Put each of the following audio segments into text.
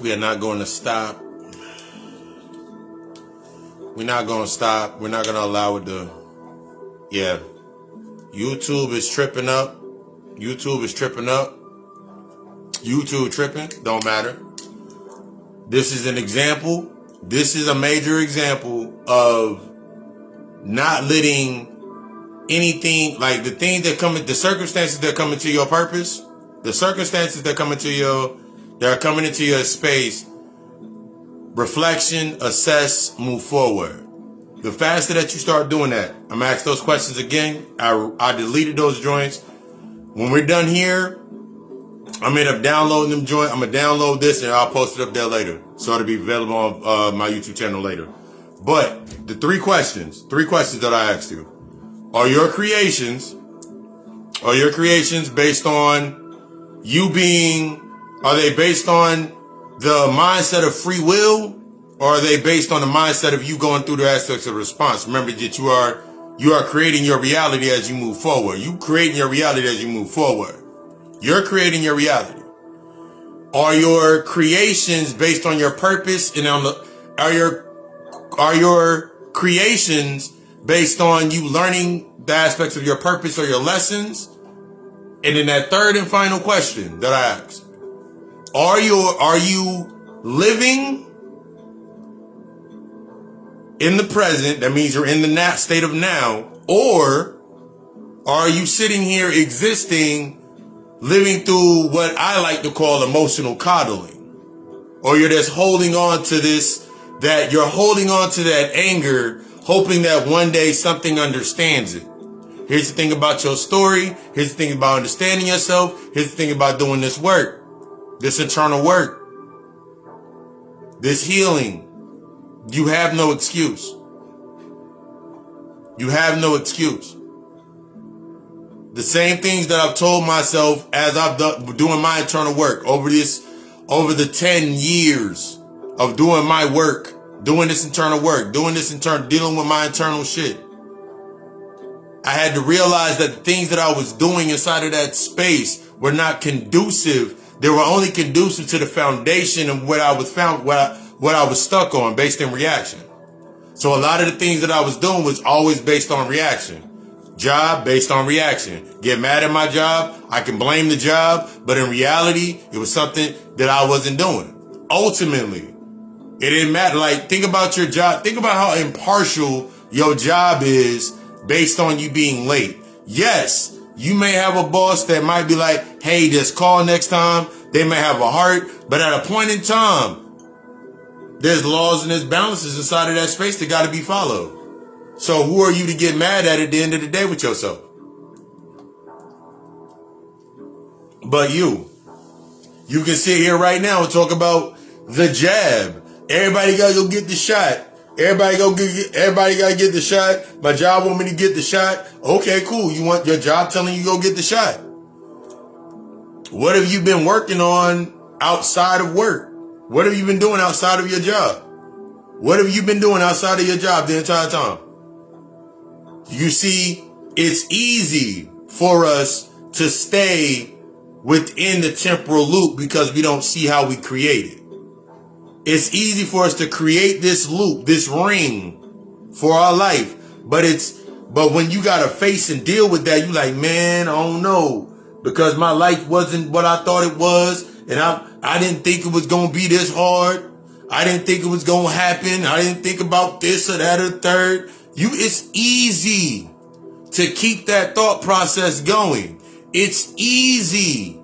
We are not going to stop. We're not going to stop. We're not going to allow it to. Yeah. YouTube is tripping up. YouTube is tripping up. YouTube tripping. Don't matter. This is an example. This is a major example of not letting anything, like the things that come, the circumstances that come into your purpose, the circumstances that come into your, that are coming into your space, reflection, assess, move forward. The faster that you start doing that, I'm gonna ask those questions again. I deleted those joints. When we're done here, I'm gonna end up downloading them joints. I'm gonna download this and I'll post it up there later, so it'll be available on my YouTube channel later. But the three questions that I asked you: are your creations based on you being? Are they based on the mindset of free will, or are they based on the mindset of you going through the aspects of response? Remember that you are creating your reality as you move forward. You creating your reality as you move forward. You're creating your reality. Are your creations based on your purpose, and are your creations based on you learning the aspects of your purpose or your lessons? And then that third and final question that I asked: are you living in the present? That means you're in the state of now. Or are you sitting here existing, living through what I like to call emotional coddling? Or you're just holding on to this, that you're holding on to that anger, hoping that one day something understands it. Here's the thing about your story. Here's the thing about understanding yourself. Here's the thing about doing this work, this internal work, this healing. You have no excuse. You have no excuse. The same things that I've told myself as I've done doing my internal work over the 10 years of doing my work, doing this internal work, dealing with my internal shit. I had to realize that the things that I was doing inside of that space were not conducive. They were only conducive to the foundation of what I was stuck on, based in reaction. So a lot of the things that I was doing was always based on reaction. Job based on reaction. Get mad at my job, I can blame the job, but in reality, it was something that I wasn't doing. Ultimately, it didn't matter. Like, think about your job. Think about how impartial your job is based on you being late. Yes, you may have a boss that might be like, hey, just call next time. They may have a heart, but at a point in time, there's laws and there's balances inside of that space that got to be followed. So who are you to get mad at the end of the day with yourself? But you can sit here right now and talk about the jab. Everybody got to go get the shot. Everybody got to get the shot. My job want me to get the shot. Okay, cool. You want your job telling you go get the shot. What have you been working on outside of work? What have you been doing outside of your job? What have you been doing outside of your job the entire time? You see, it's easy for us to stay within the temporal loop because we don't see how we create it. It's easy for us to create this loop, this ring for our life. But when you got to face and deal with that, you like, man, I don't know, because my life wasn't what I thought it was. And I didn't think it was going to be this hard. I didn't think it was going to happen. I didn't think about this or that or third. It's easy to keep that thought process going. It's easy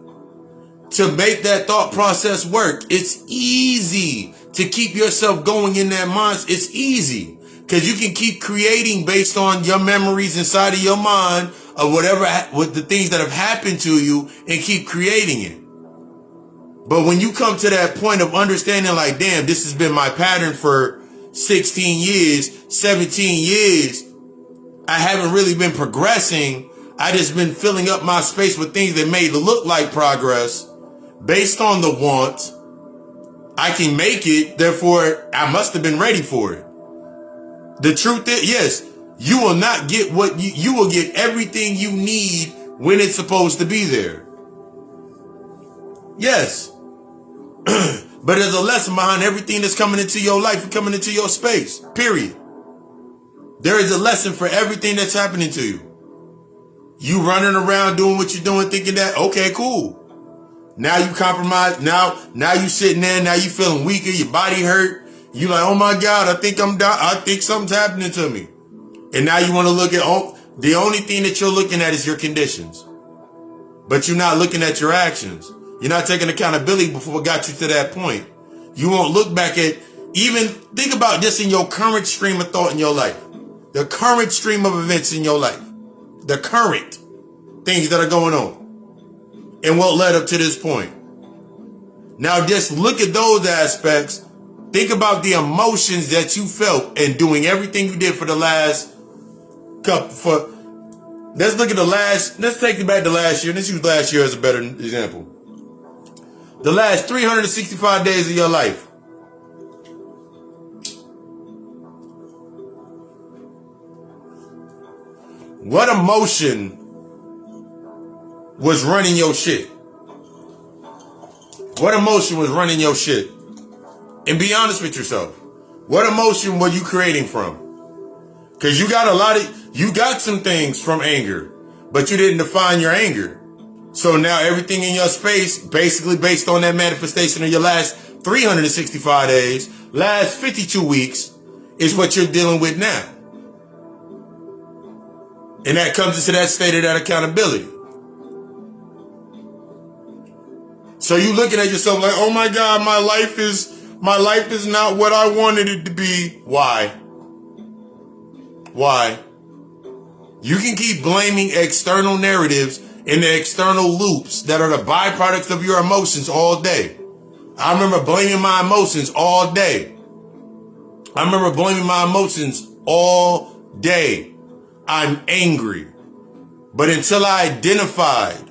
to make that thought process work. It's easy to keep yourself going in that mind. It's easy because you can keep creating based on your memories inside of your mind of with the things that have happened to you, and keep creating it. But when you come to that point of understanding, like, damn, this has been my pattern for 16 years, 17 years. I haven't really been progressing. I just been filling up my space with things that made it look like progress based on the want. I can make it. Therefore, I must have been ready for it. The truth is, yes, you will not get what you will get everything you need when it's supposed to be there. Yes. But there's a lesson behind everything that's coming into your life and coming into your space, period. There is a lesson for everything that's happening to you. You running around doing what you're doing, thinking that, okay, cool. Now you compromise. Now you sitting there. Now you feeling weaker. Your body hurt. You like, oh my God, I think I'm down. I think something's happening to me. And now you want to look at, the only thing that you're looking at is your conditions. But you're not looking at your actions. You're not taking accountability before it got you to that point. You won't look back at, even think about this in your current stream of thought in your life. The current stream of events in your life. The current things that are going on. And what led up to this point. Now just look at those aspects. Think about the emotions that you felt and doing everything you did for the last couple, let's look at let's take it back to last year. Let's use last year as a better example. The last 365 days of your life. What emotion was running your shit? What emotion was running your shit? And be honest with yourself. What emotion were you creating from? Because you got some things from anger, but you didn't define your anger. So now everything in your space, basically based on that manifestation of your last 365 days, last 52 weeks, is what you're dealing with now. And that comes into that state of that accountability. So you looking at yourself like, oh my God, my life is not what I wanted it to be. Why? Why? You can keep blaming external narratives and the external loops that are the byproducts of your emotions all day. I remember blaming my emotions all day. I'm angry. But until I identified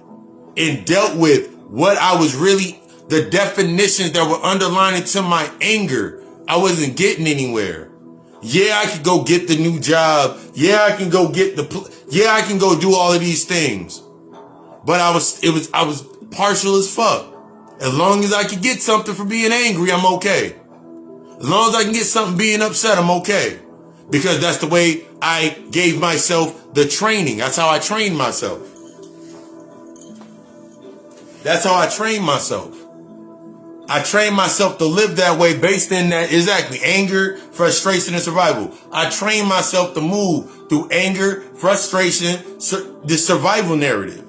and dealt with what I was really, the definitions that were underlining to my anger, I wasn't getting anywhere. Yeah, I could go get the new job. Yeah, I can go I can go do all of these things. But I was partial as fuck. As long as I could get something for being angry, I'm okay. As long as I can get something being upset, I'm okay. Because that's the way I gave myself the training. That's how I trained myself. I trained myself to live that way based in that, exactly, anger, frustration, and survival. I trained myself to move through anger, frustration, the survival narrative.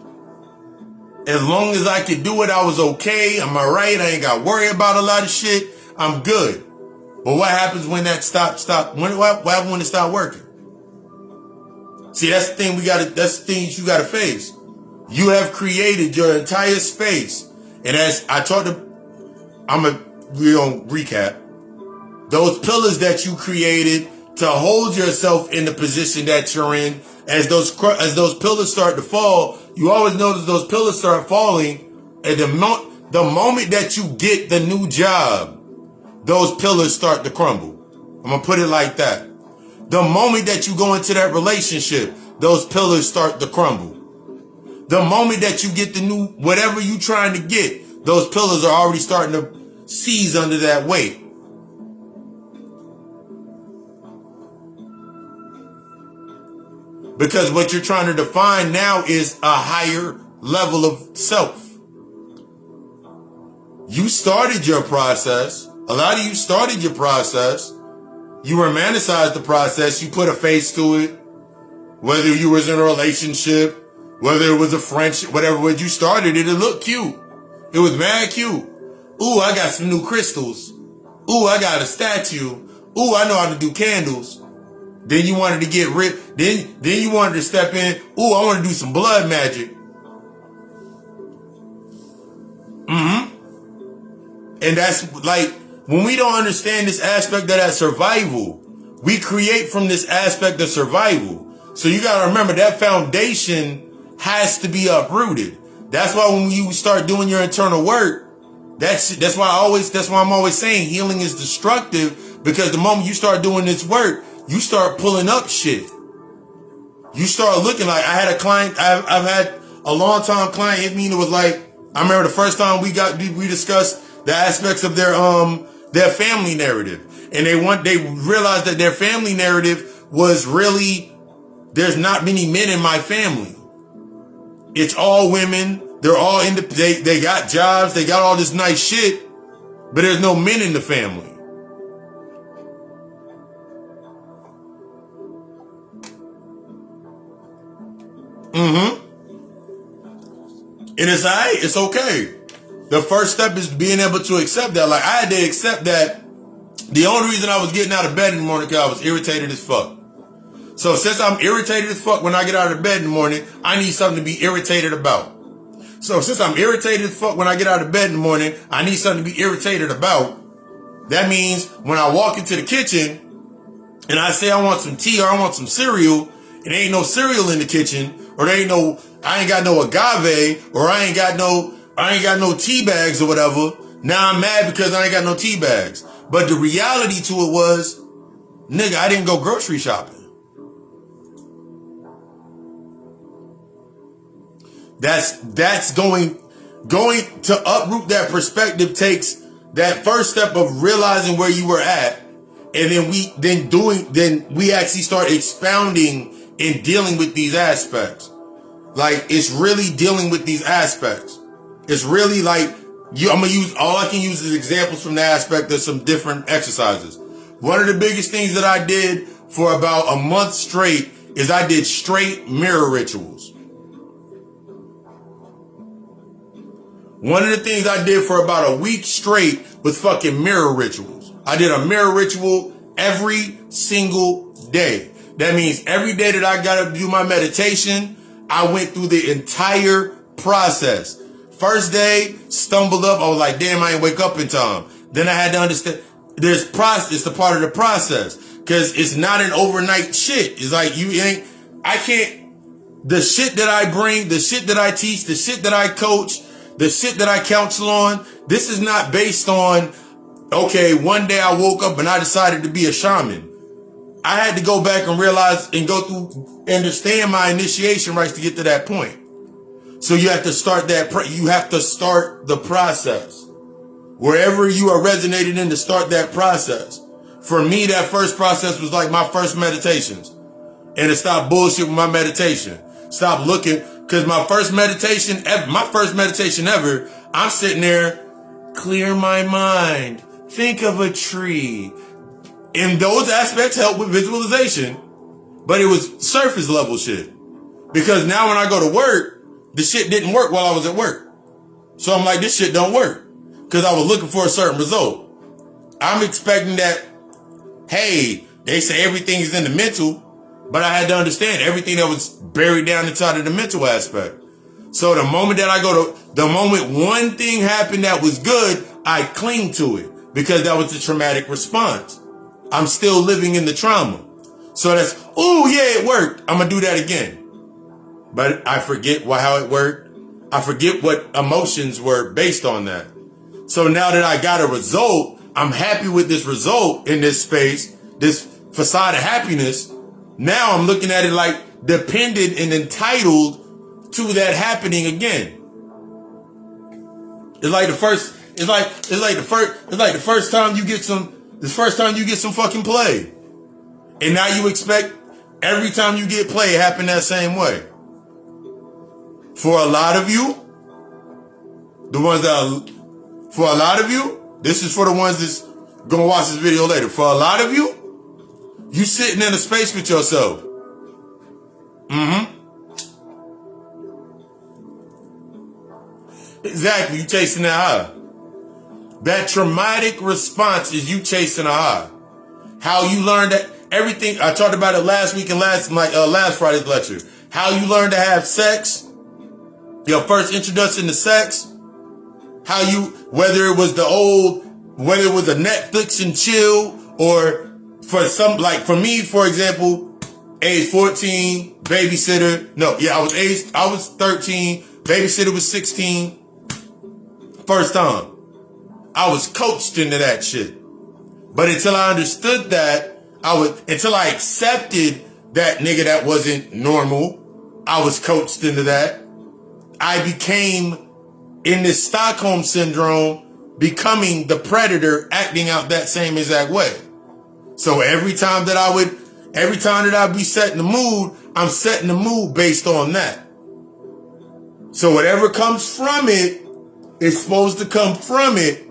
As long as I could do it, I was okay. Am I right? I ain't got to worry about a lot of shit. I'm good. But what happens when that stop? What happens when it stopped working? See, that's the thing that's the things you gotta face. You have created your entire space. And as I talked to, we're gonna recap. Those pillars that you created to hold yourself in the position that you're in, as those pillars start to fall, you always notice those pillars start falling at the moment that you get the new job. Those pillars start to crumble. I'm going to put it like that. The moment that you go into that relationship, those pillars start to crumble. The moment that you get the new, whatever you trying to get, those pillars are already starting to seize under that weight. Because what you're trying to define now is a higher level of self. You started your process. A lot of you started your process. You romanticized the process. You put a face to it. Whether you was in a relationship, whether it was a friendship, whatever it was, you started it. It looked cute. It was mad cute. Ooh, I got some new crystals. Ooh, I got a statue. Ooh, I know how to do candles. Then you wanted to get rid. Then you wanted to step in. Ooh, I want to do some blood magic. And that's like, when we don't understand this aspect of that survival, we create from this aspect of survival. So you got to remember that foundation has to be uprooted. That's why when you start doing your internal work, that's why I'm always saying healing is destructive, because the moment you start doing this work, you start pulling up shit. You start looking like, I had a client, I've had a long time client hit me and it was like, I remember the first time we discussed the aspects of their family narrative. And they realized that their family narrative was really, there's not many men in my family. It's all women. They're all they got jobs. They got all this nice shit, but there's no men in the family. And it's all right. It's okay. The first step is being able to accept that. Like, I had to accept that the only reason I was getting out of bed in the morning because I was irritated as fuck. So since I'm irritated as fuck when I get out of bed in the morning, I need something to be irritated about. So since I'm irritated as fuck when I get out of bed in the morning, I need something to be irritated about. That means when I walk into the kitchen and I say I want some tea or I want some cereal, and there ain't no cereal in the kitchen, or I ain't got no agave, or I ain't got no tea bags or whatever. Now I'm mad because I ain't got no tea bags. But the reality to it was, nigga, I didn't go grocery shopping. That's going to uproot that perspective takes that first step of realizing where you were at, and then we actually start expounding and dealing with these aspects. Like, it's really dealing with these aspects. It's really like, I'm gonna use, all I can use is examples from the aspect of some different exercises. One of the biggest things that I did for about a month straight is I did straight mirror rituals. One of the things I did for about a week straight was fucking mirror rituals. I did a mirror ritual every single day. That means every day that I got to do my meditation, I went through the entire process. First day, stumbled up. I was like, damn, I ain't wake up in time. Then I had to understand it's a part of the process. Cause it's not an overnight shit. It's like, the shit that I bring, the shit that I teach, the shit that I coach, the shit that I counsel on, this is not based on, okay, one day I woke up and I decided to be a shaman. I had to go back and realize and go through, understand my initiation rites to get to that point. So you have to start you have to start the process. Wherever you are resonating in, to start that process. For me, that first process was like my first meditations. And to stop bullshit with my meditation. Stop looking, because my first meditation ever, I'm sitting there, clear my mind, think of a tree. And those aspects help with visualization, but it was surface level shit. Because now when I go to work, the shit didn't work while I was at work. So I'm like, this shit don't work. Because I was looking for a certain result. I'm expecting that, hey, they say everything is in the mental, but I had to understand everything that was buried down inside of the mental aspect. So the moment one thing happened that was good, I cling to it because that was the traumatic response. I'm still living in the trauma. So that's, oh yeah, it worked. I'm going to do that again. But I forget how it worked. I forget what emotions were based on that. So now that I got a result, I'm happy with this result in this space, this facade of happiness. Now I'm looking at it like dependent and entitled to that happening again. It's like the first time you get some fucking play. And now you expect every time you get play it happen that same way. For a lot of you, this is for the ones that's gonna watch this video later. For a lot of you, you sitting in a space with yourself. Exactly, you chasing that high. That traumatic response is you chasing a high. How you learned that everything, I talked about it last week and last Friday's lecture. How you learn to have sex, your first introduction to sex, whether it was a Netflix and chill, or for me, for example, age 14, babysitter. I was 13, babysitter was 16. First time. I was coached into that shit. But until I understood that, until I accepted that nigga that wasn't normal, I was coached into that. I became in this Stockholm syndrome becoming the predator, acting out that same exact way. So every time that I'd be setting the mood, I'm setting the mood based on that. So whatever comes from it is supposed to come from it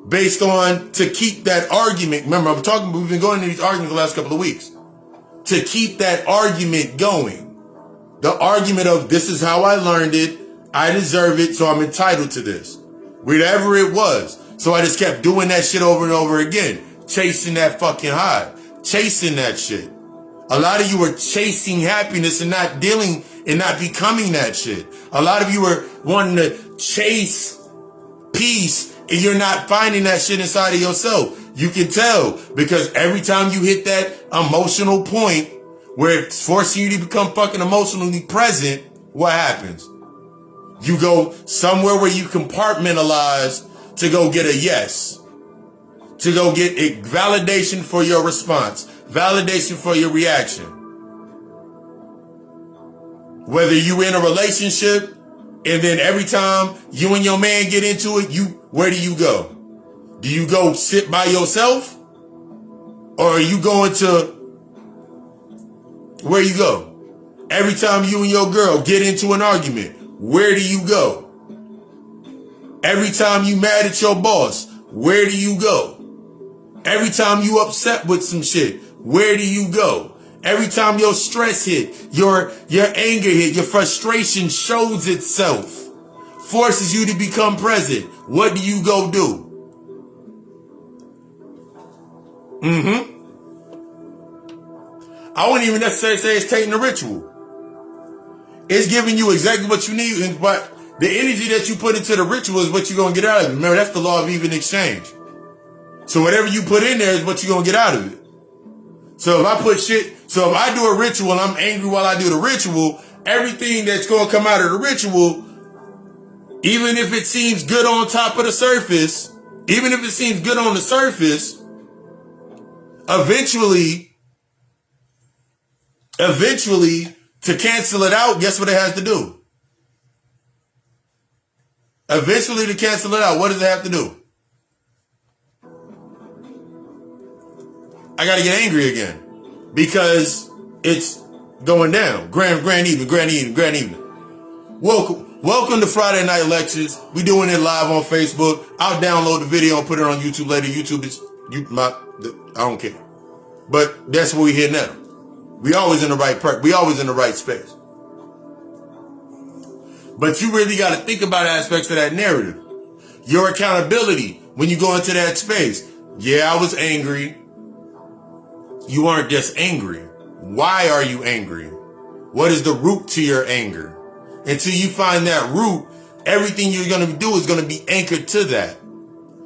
based on to keep that argument. Remember, we've been going into these arguments the last couple of weeks. To keep that argument going. The argument of this is how I learned it. I deserve it, so I'm entitled to this. Whatever it was. So I just kept doing that shit over and over again. Chasing that fucking high. Chasing that shit. A lot of you are chasing happiness and not dealing and not becoming that shit. A lot of you are wanting to chase peace and you're not finding that shit inside of yourself. You can tell because every time you hit that emotional point where it's forcing you to become fucking emotionally present, what happens? You go somewhere where you compartmentalize to go get a yes. To go get a validation for your response. Validation for your reaction. Whether you in a relationship and then every time you and your man get into it, where do you go? Do you go sit by yourself? Or are you going to where you go? Every time you and your girl get into an argument, where do you go? Every time you mad at your boss, where do you go? Every time you upset with some shit, where do you go? Every time your stress hit, your anger hit, your frustration shows itself, forces you to become present. What do you go do? I wouldn't even necessarily say it's taking a ritual. It's giving you exactly what you need, but the energy that you put into the ritual is what you're going to get out of it. Remember, that's the law of even exchange. So whatever you put in there is what you're going to get out of it. So if I do a ritual and I'm angry while I do the ritual, everything that's going to come out of the ritual, even if it seems good on top of the surface, even if it seems good on the surface, eventually, to cancel it out, guess what it has to do? Eventually, to cancel it out, what does it have to do? I got to get angry again because it's going down. Grand evening. Welcome to Friday Night Lectures. We doing it live on Facebook. I'll download the video and put it on YouTube later. YouTube is I don't care. But that's where we here now. We always in the right space. But you really got to think about aspects of that narrative. Your accountability when you go into that space. Yeah, I was angry. You aren't just angry. Why are you angry? What is the root to your anger? Until you find that root, everything you're going to do is going to be anchored to that.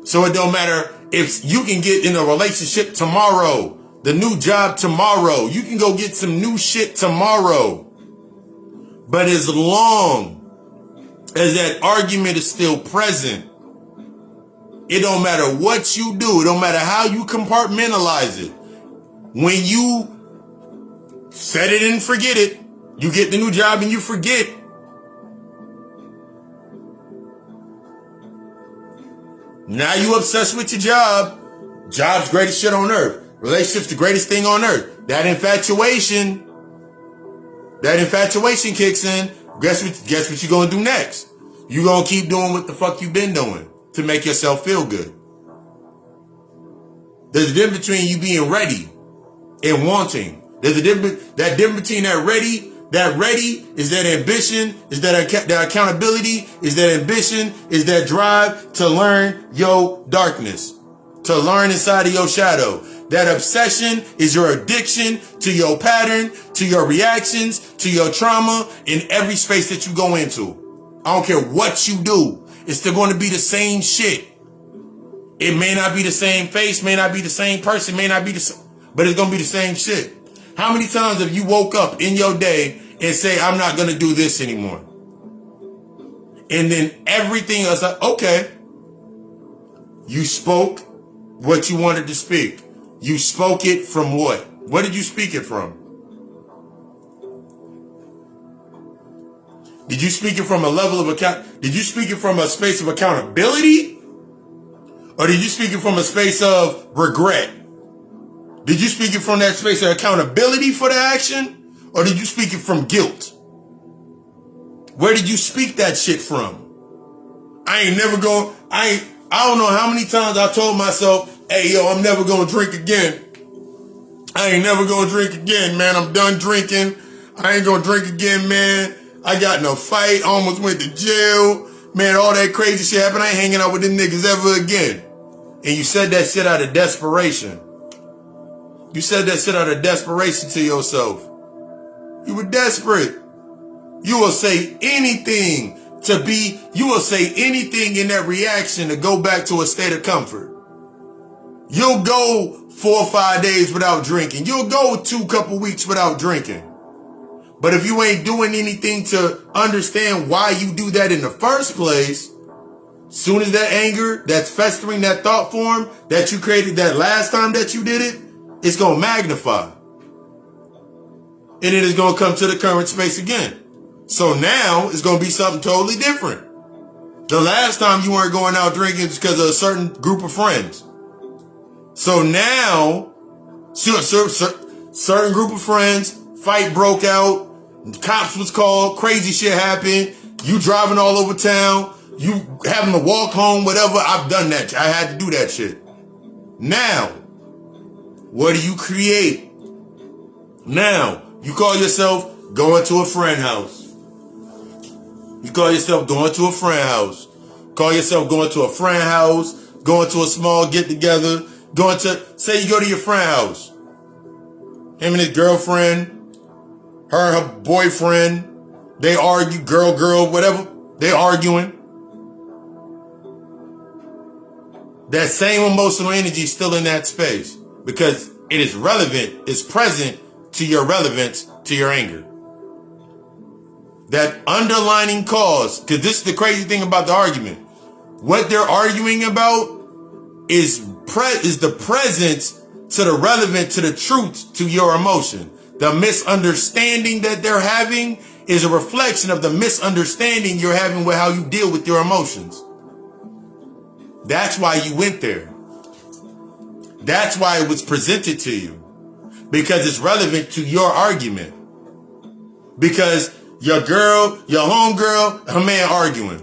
So it don't matter if you can get in a relationship tomorrow, the new job tomorrow, you can go get some new shit tomorrow. But as long as that argument is still present, it don't matter what you do. It don't matter how you compartmentalize it. When you set it and forget it, you get the new job and you forget. Now you obsessed with your job. Job's greatest shit on earth. Relationship's the greatest thing on earth. That infatuation kicks in. Guess what you're gonna do next? You're gonna keep doing what the fuck you've been doing to make yourself feel good. There's a difference between you being ready and wanting. There's a difference between that ready. That ready is that ambition, is that accountability, is that ambition, is that drive to learn your darkness, to learn inside of your shadow. That obsession is your addiction to your pattern, to your reactions, to your trauma in every space that you go into. I don't care what you do. It's still going to be the same shit. It may not be the same face, may not be the same person, may not be the same, but it's going to be the same shit. How many times have you woke up in your day and say, I'm not going to do this anymore? And then everything else, like, okay. You spoke what you wanted to speak. You spoke it from what? What did you speak it from? Did you speak it from a level of Did you speak it from a space of accountability? Or did you speak it from a space of regret? Did you speak it from that space of accountability for the action? Or did you speak it from guilt? Where did you speak that shit from? I don't know how many times I told myself, hey, yo, I'm never going to drink again. I ain't never going to drink again, man. I'm done drinking. I ain't going to drink again, man. I got in a fight, almost went to jail. Man, all that crazy shit happened. I ain't hanging out with them niggas ever again. And you said that shit out of desperation. You said that shit out of desperation to yourself. You were desperate. You will say anything you will say anything in that reaction to go back to a state of comfort. You'll go 4 or 5 days without drinking. You'll go 2 couple weeks without drinking. But if you ain't doing anything to understand why you do that in the first place, soon as that anger that's festering, that thought form that you created that last time that you did it, it's going to magnify. And it is going to come to the current space again. So now it's going to be something totally different. The last time you weren't going out drinking because of a certain group of friends. So now, certain group of friends, fight broke out, cops was called, crazy shit happened, you driving all over town, you having to walk home, whatever. I've done that. I had to do that shit. Now, what do you create? Now, you call yourself going to a friend house. You call yourself going to a friend house. Call yourself going to a friend house, going to a small get-together, say you go to your friend house. Him and his girlfriend, her and her boyfriend, they argue, girl, whatever, they arguing. That same emotional energy is still in that space because it is relevant, it's present to your relevance, to your anger. That underlining cause, because this is the crazy thing about the argument. What they're arguing about is the presence to the relevant, to the truth, to your emotion. The misunderstanding that they're having is a reflection of the misunderstanding you're having with how you deal with your emotions. That's why you went there. That's why it was presented to you. Because it's relevant to your argument. Because your girl, your homegirl, her man arguing.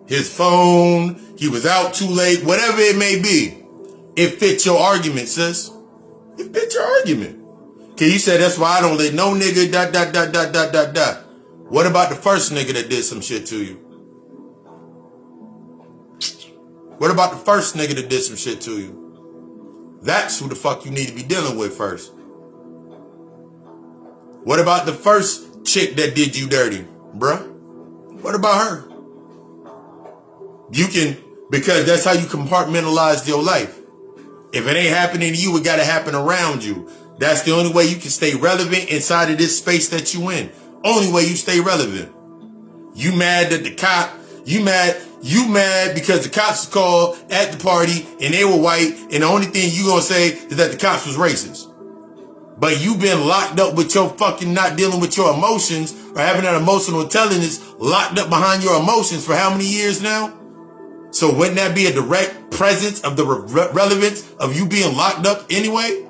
His phone, he was out too late, whatever it may be. It fits your argument, sis. It fits your argument. Okay, you said that's why I don't let no nigga ... What about the first nigga that did some shit to you? What about the first nigga that did some shit to you? That's who the fuck you need to be dealing with first. What about the first chick that did you dirty, bruh? What about her? You can, because that's how you compartmentalize your life. If it ain't happening to you, it gotta happen around you. That's the only way you can stay relevant inside of this space that you in. Only way you stay relevant. You mad that you mad because the cops was called at the party and they were white, and the only thing you gonna say is that the cops was racist. But you've been locked up with your fucking not dealing with your emotions or having that emotional intelligence locked up behind your emotions for how many years now? So wouldn't that be a direct presence of the relevance of you being locked up anyway?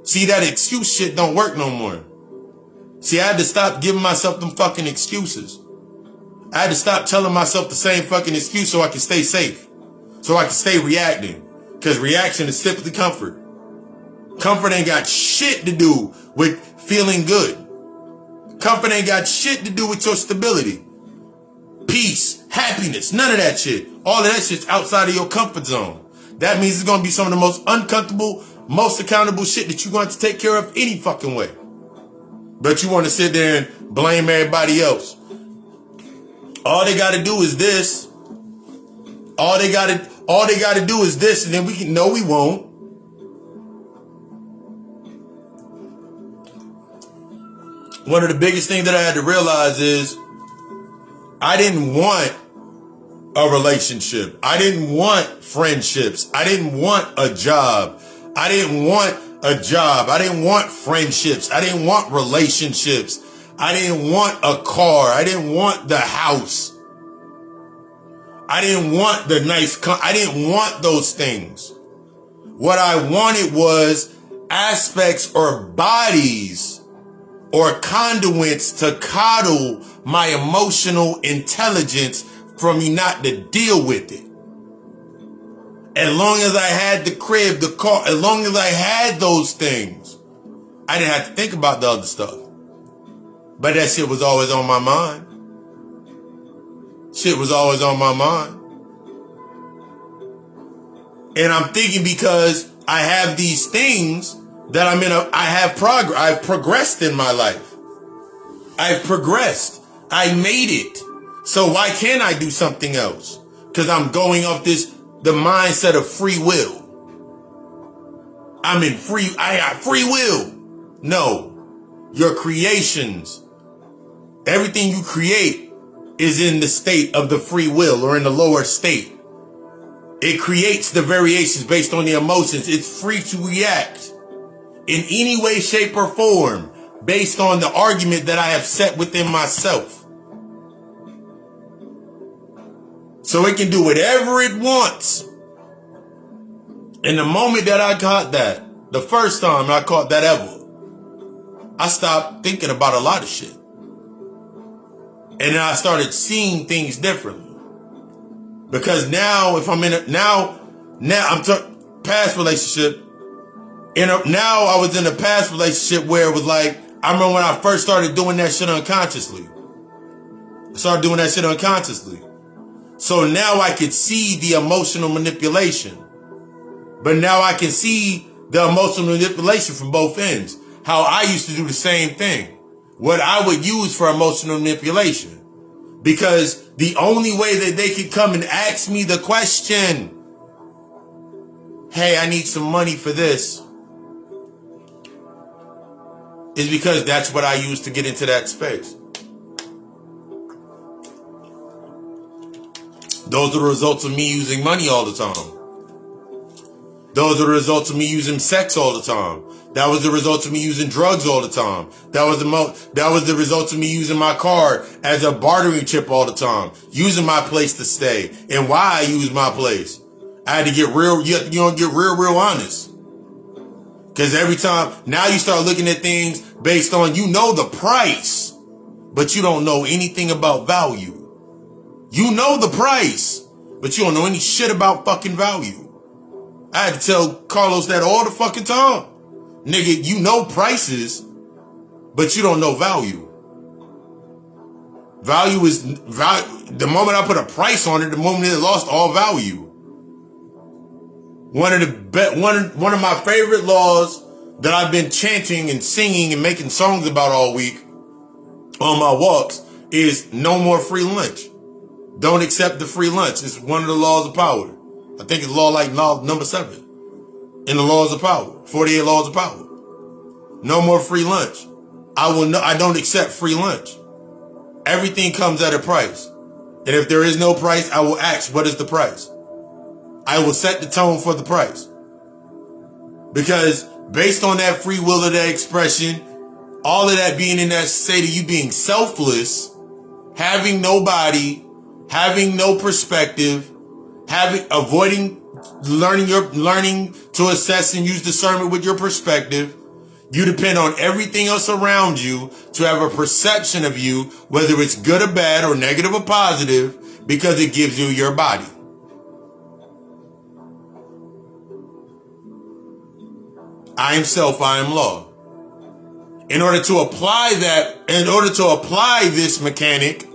See, that excuse shit don't work no more. See, I had to stop giving myself them fucking excuses. I had to stop telling myself the same fucking excuse so I can stay safe. So I can stay reacting. Because reaction is simply comfort. Comfort ain't got shit to do with feeling good. Comfort ain't got shit to do with your stability. Peace, happiness, none of that shit. All of that shit's outside of your comfort zone. That means it's going to be some of the most uncomfortable, most accountable shit that you're going to take care of any fucking way. But you want to sit there and blame everybody else. All they got to do is this. All they got to do is this, and then we can, no, we won't. One of the biggest things that I had to realize is I didn't want a relationship. I didn't want friendships. I didn't want a job. I didn't want a job. I didn't want friendships. I didn't want relationships. I didn't want a car. I didn't want the house. I didn't want the I didn't want those things. What I wanted was aspects or bodies or conduits to coddle my emotional intelligence for me not to deal with it. As long as I had the crib, the car, as long as I had those things, I didn't have to think about the other stuff. But that shit was always on my mind. Shit was always on my mind. And I'm thinking because I have these things that I've progressed in my life. I've progressed. I made it. So why can't I do something else? Because I'm going off the mindset of free will. I got free will. No, your creations, everything you create is in the state of the free will or in the lower state. It creates the variations based on the emotions. It's free to react in any way, shape, or form based on the argument that I have set within myself. So it can do whatever it wants. And the moment that I caught that, the first time I caught that ever, I stopped thinking about a lot of shit. And then I started seeing things differently. Because now, if I'm in past relationship, now I was in a past relationship where it was like, I remember when I first started doing that shit unconsciously. So now I could see the emotional manipulation. But now I can see the emotional manipulation from both ends. How I used to do the same thing. What I would use for emotional manipulation. Because the only way that they could come and ask me the question, hey, I need some money for this, is because that's what I use to get into that space. Those are the results of me using money all the time. Those are the results of me using sex all the time. That was the results of me using drugs all the time. That was the results of me using my car as a bartering chip all the time. Using my place to stay. And why I use my place. I had to get real, get real honest. Because every time, now you start looking at things based on, the price, but you don't know anything about value. You know the price, but you don't know any shit about fucking value. I had to tell Carlos that all the fucking time. Nigga, you know prices, but you don't know value. Value is value. The moment I put a price on it, the moment it lost all value. One of my favorite laws that I've been chanting and singing and making songs about all week on my walks is no more free lunch. Don't accept the free lunch. It's one of the laws of power. I think it's law number 7 in the laws of power, 48 laws of power. No more free lunch. I don't accept free lunch. Everything comes at a price. And if there is no price, I will ask, what is the price? I will set the tone for the price. Because based on that free will of that expression, all of that being in that state of you being selfless, having nobody, having no perspective, avoiding learning to assess and use discernment with your perspective. You depend on everything else around you to have a perception of you, whether it's good or bad or negative or positive, because it gives you your body. I am self, I am law. In order to apply this mechanic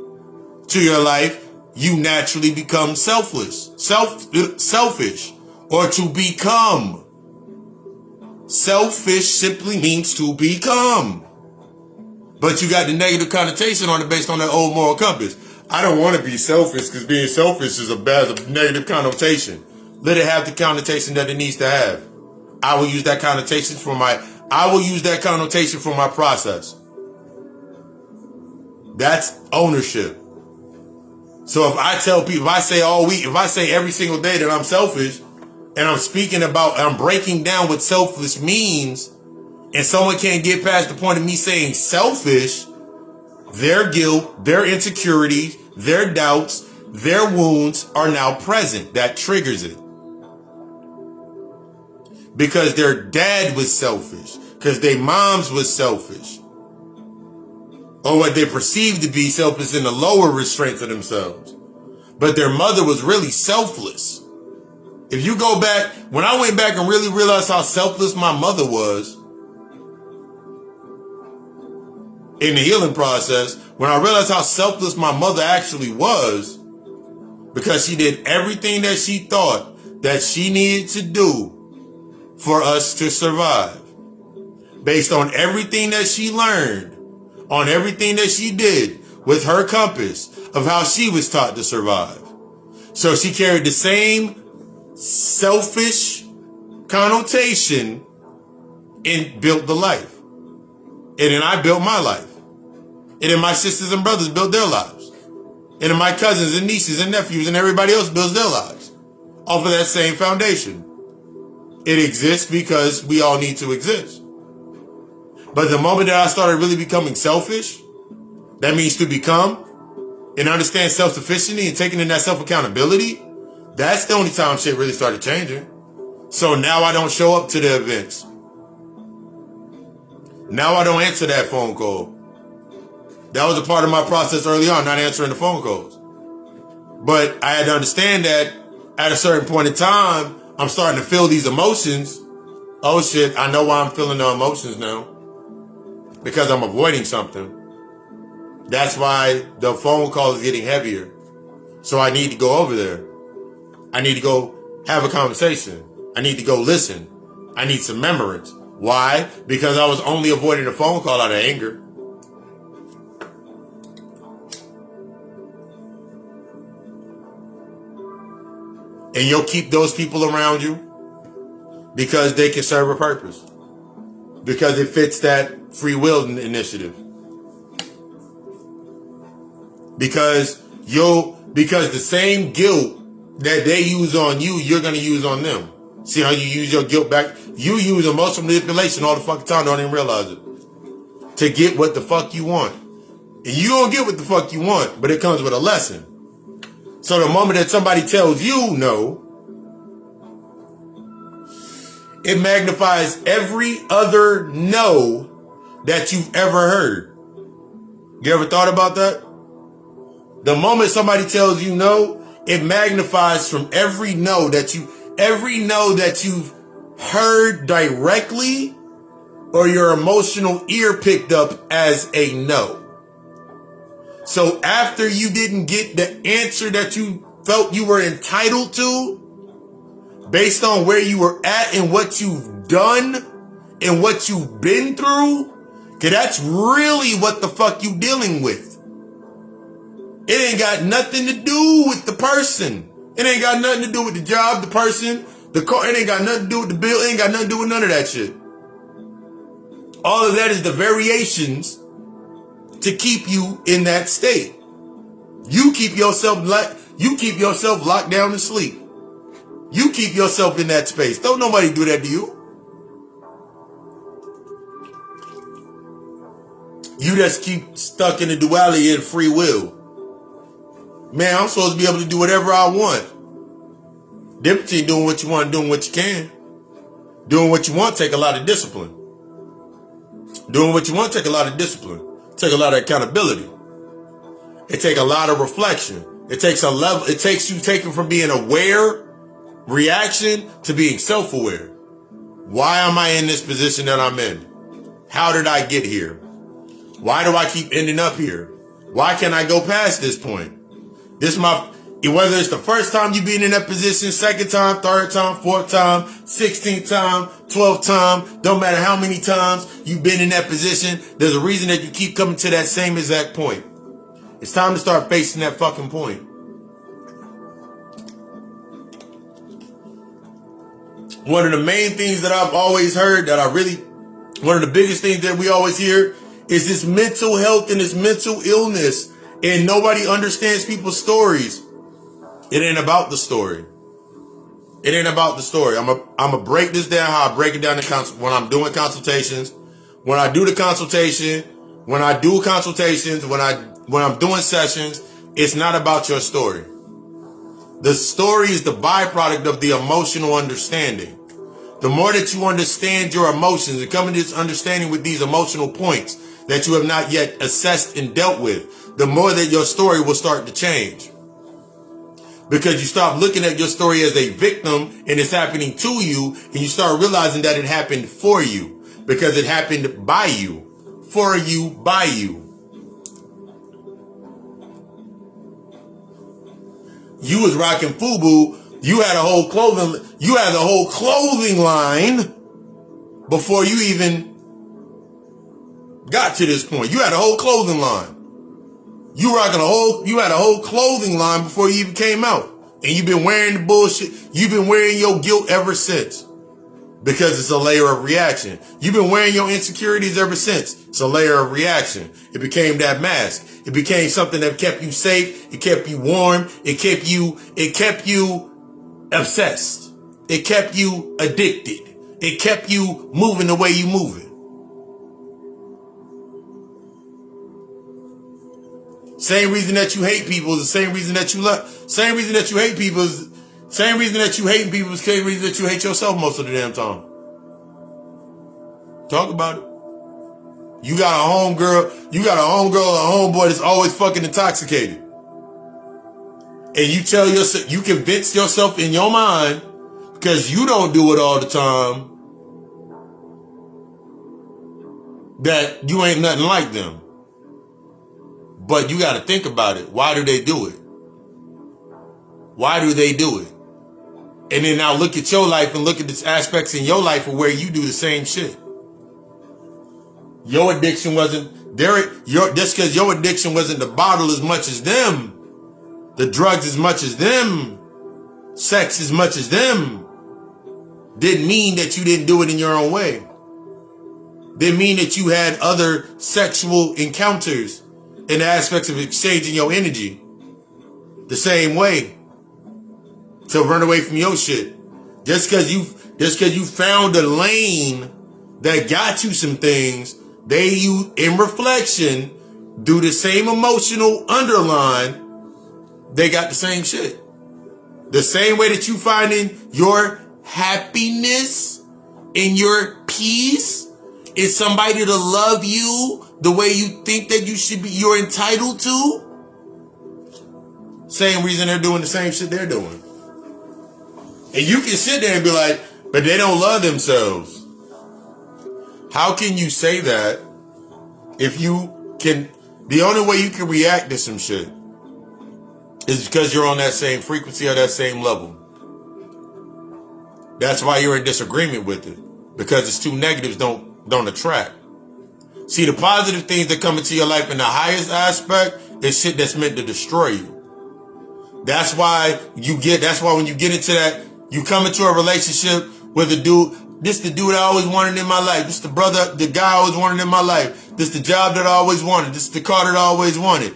to your life, you naturally become selfish, or to become. Selfish simply means to become. But you got the negative connotation on it based on that old moral compass. I don't want to be selfish because being selfish is a negative connotation. Let it have the connotation that it needs to have. I will use that connotation for my process. That's ownership. So if I tell people, if I say every single day that I'm selfish, and I'm breaking down what selfless means, and someone can't get past the point of me saying selfish, their guilt, their insecurities, their doubts, their wounds are now present. That triggers it. Because their dad was selfish. Because their moms was selfish. Or what they perceived to be selfish in the lower restraints of themselves. But their mother was really selfless. If you go back, when I went back and really realized how selfless my mother was in the healing process, when I realized how selfless my mother actually was, because she did everything that she thought that she needed to do for us to survive, based on everything that she learned, on everything that she did with her compass of how she was taught to survive. So she carried the same selfish connotation and built the life. And then I built my life. And then my sisters and brothers built their lives. And then my cousins and nieces and nephews and everybody else builds their lives off of that same foundation. It exists because we all need to exist. But the moment that I started really becoming selfish, that means to become and understand self-sufficiency and taking in that self-accountability, that's the only time shit really started changing. So now I don't show up to the events. Now I don't answer that phone call. That was a part of my process early on, not answering the phone calls. But I had to understand that at a certain point in time, I'm starting to feel these emotions. Oh shit, I know why I'm feeling the emotions now. Because I'm avoiding something. That's why the phone call is getting heavier. So I need to go over there. I need to go have a conversation. I need to go listen. I need some remembrance. Why? Because I was only avoiding a phone call out of anger. And you'll keep those people around you because they can serve a purpose. Because it fits that free will initiative. Because the same guilt that they use on you, you're going to use on them. See how you use your guilt back? You use emotional manipulation all the fucking time, don't even realize it. To get what the fuck you want. And you don't get what the fuck you want, but it comes with a lesson. So the moment that somebody tells you no, it magnifies every other no that you've ever heard. You ever thought about that? The moment somebody tells you no, it magnifies from every no that you've heard directly or your emotional ear picked up as a no. So after you didn't get the answer that you felt you were entitled to, based on where you were at and what you've done and what you've been through, cause that's really what the fuck you dealing with. It ain't got nothing to do with the person. It ain't got nothing to do with the job, the person, the car. It ain't got nothing to do with the bill. It ain't got nothing to do with none of that shit. All of that is the variations to keep you in that state. You keep yourself locked down to sleep. You keep yourself in that space. Don't nobody do that to you. You just keep stuck in the duality of free will. Man, I'm supposed to be able to do whatever I want. Difference between doing what you want and doing what you can. Doing what you want take a lot of discipline. Doing what you want take a lot of discipline. Take a lot of accountability. It take a lot of reflection. It takes you taking from being aware reaction to being self-aware. Why am I in this position that I'm in? How did I get here? Why do I keep ending up here? Why can't I go past this point? Whether it's the first time you've been in that position, second time, third time, fourth time, 16th time, 12th time, don't matter how many times you've been in that position, there's a reason that you keep coming to that same exact point. It's time to start facing that fucking point. One of the main things that I've always heard one of the biggest things that we always hear is this mental health and this mental illness, and nobody understands people's stories. It ain't about the story. It ain't about the story. I'm gonna break this down how I break it down when I'm doing consultations. When I do the consultation, when I'm doing sessions, it's not about your story. The story is the byproduct of the emotional understanding. The more that you understand your emotions and come into this understanding with these emotional points that you have not yet assessed and dealt with, the more that your story will start to change. Because you stop looking at your story as a victim and it's happening to you, and you start realizing that it happened for you. Because it happened by you. For you, by you. You was rocking FUBU. You had a whole clothing line before you even got to this point. You had a whole clothing line. You had a whole clothing line before you even came out. And you've been wearing the bullshit. You've been wearing your guilt ever since. Because it's a layer of reaction. You've been wearing your insecurities ever since. It's a layer of reaction. It became that mask. It became something that kept you safe. It kept you warm. It kept you obsessed. It kept you addicted. It kept you moving the way you moving. Same reason that you hate people is the same reason that you love. Same reason that you hate people is same reason that you hate people is the same reason that you hate yourself most of the damn time. Talk about it. You got a homegirl or a homeboy that's always fucking intoxicated. And you tell yourself, you convince yourself in your mind, because you don't do it all the time, that you ain't nothing like them. But you got to think about it. Why do they do it? Why do they do it? And then now look at your life and look at the aspects in your life where you do the same shit. Your addiction wasn't just because your addiction wasn't the bottle as much as them, the drugs as much as them, sex as much as them, didn't mean that you didn't do it in your own way. Didn't mean that you had other sexual encounters in the aspects of exchanging your energy the same way to run away from your shit. Just because you found a lane that got you some things, you in reflection do the same emotional underline, they got the same shit. The same way that you finding your happiness and your peace is somebody to love you the way you think that you're entitled to. Same reason they're doing the same shit they're doing. And you can sit there and be like, but they don't love themselves. How can you say that if the only way you can react to some shit is because you're on that same frequency or that same level. That's why you're in disagreement with it. Because it's two negatives don't attract. See, the positive things that come into your life in the highest aspect is shit that's meant to destroy you. That's why when you get into that, you come into a relationship with a dude. This the dude I always wanted in my life. This the guy I always wanted in my life. This the job that I always wanted. This the car that I always wanted.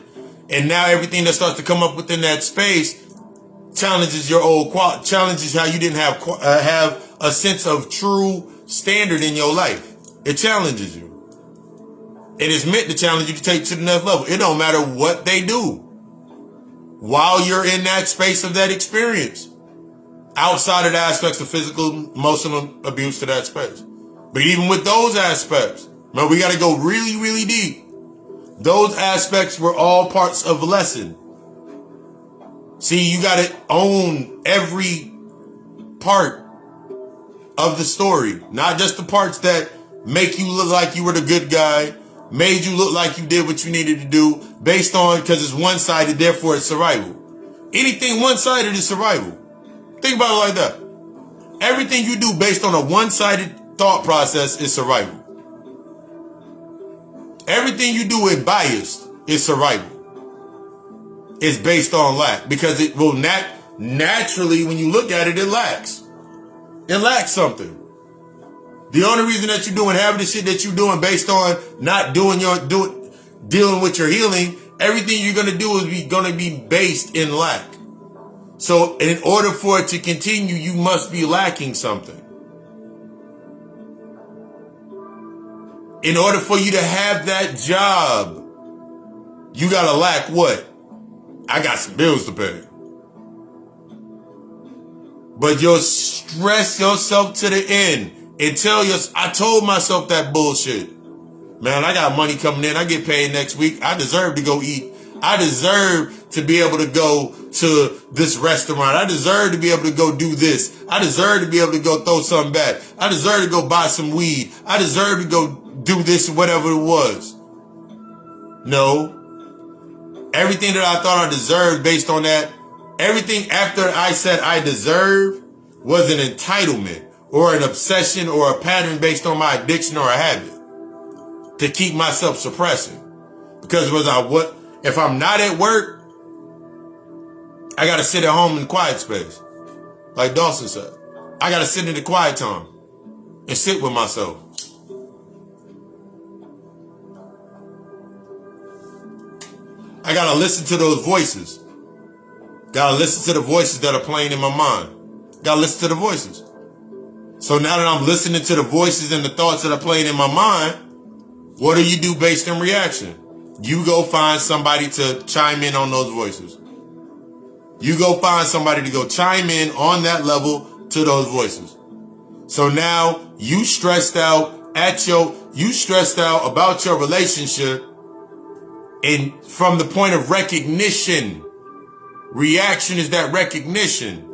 And now everything that starts to come up within that space challenges your old challenges how you didn't have a sense of true standard in your life. It challenges you. It is meant to challenge you to take to the next level. It don't matter what they do while you're in that space of that experience. Outside of the aspects of physical, emotional abuse to that space. But even with those aspects, man, we got to go really, really deep. Those aspects were all parts of a lesson. See, you got to own every part of the story. Not just the parts that make you look like you were the good guy, made you look like you did what you needed to do, based on, because it's one-sided, therefore it's survival. Anything one-sided is survival. Think about it like that. Everything you do based on a one-sided thought process is survival. Everything you do with bias is survival. It's based on lack. Because it will naturally, when you look at it, it lacks. It lacks something. The only reason that you're doing half of the shit that you're doing based on not dealing with your healing, everything you're going to do is going to be based in lack. So in order for it to continue, you must be lacking something. In order for you to have that job, you got to lack what? I got some bills to pay. But you'll stress yourself to the end and I told myself that bullshit. Man, I got money coming in. I get paid next week. I deserve to go eat. I deserve to be able to go to this restaurant. I deserve to be able to go do this. I deserve to be able to go throw something back. I deserve to go buy some weed. I deserve to go do this, whatever it was. No. Everything that I thought I deserved based on that, everything after I said I deserve was an entitlement or an obsession or a pattern based on my addiction or a habit to keep myself suppressing. Because if I'm not at work, I got to sit at home in the quiet space. Like Dawson said, I got to sit in the quiet time and sit with myself. I got to listen to those voices. Got to listen to the voices that are playing in my mind. Got to listen to the voices. So now that I'm listening to the voices and the thoughts that are playing in my mind, what do you do based on reaction? You go find somebody to chime in on those voices. You go find somebody to go chime in on that level to those voices. So now you stressed out about your relationship, and from the point of recognition, reaction is that recognition.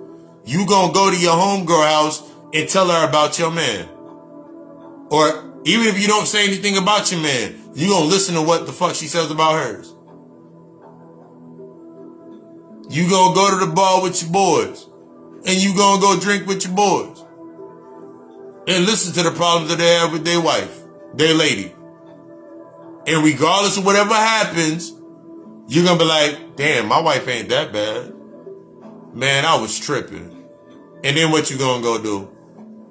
You gonna go to your homegirl house and tell her about your man. Or even if you don't say anything about your man, you gonna listen to what the fuck she says about hers. You gonna go to the bar with your boys, and you gonna go drink with your boys, and listen to the problems that they have with their wife, their lady. And regardless of whatever happens, you're gonna be like, damn, my wife ain't that bad. Man, I was tripping. And then what you gonna go do?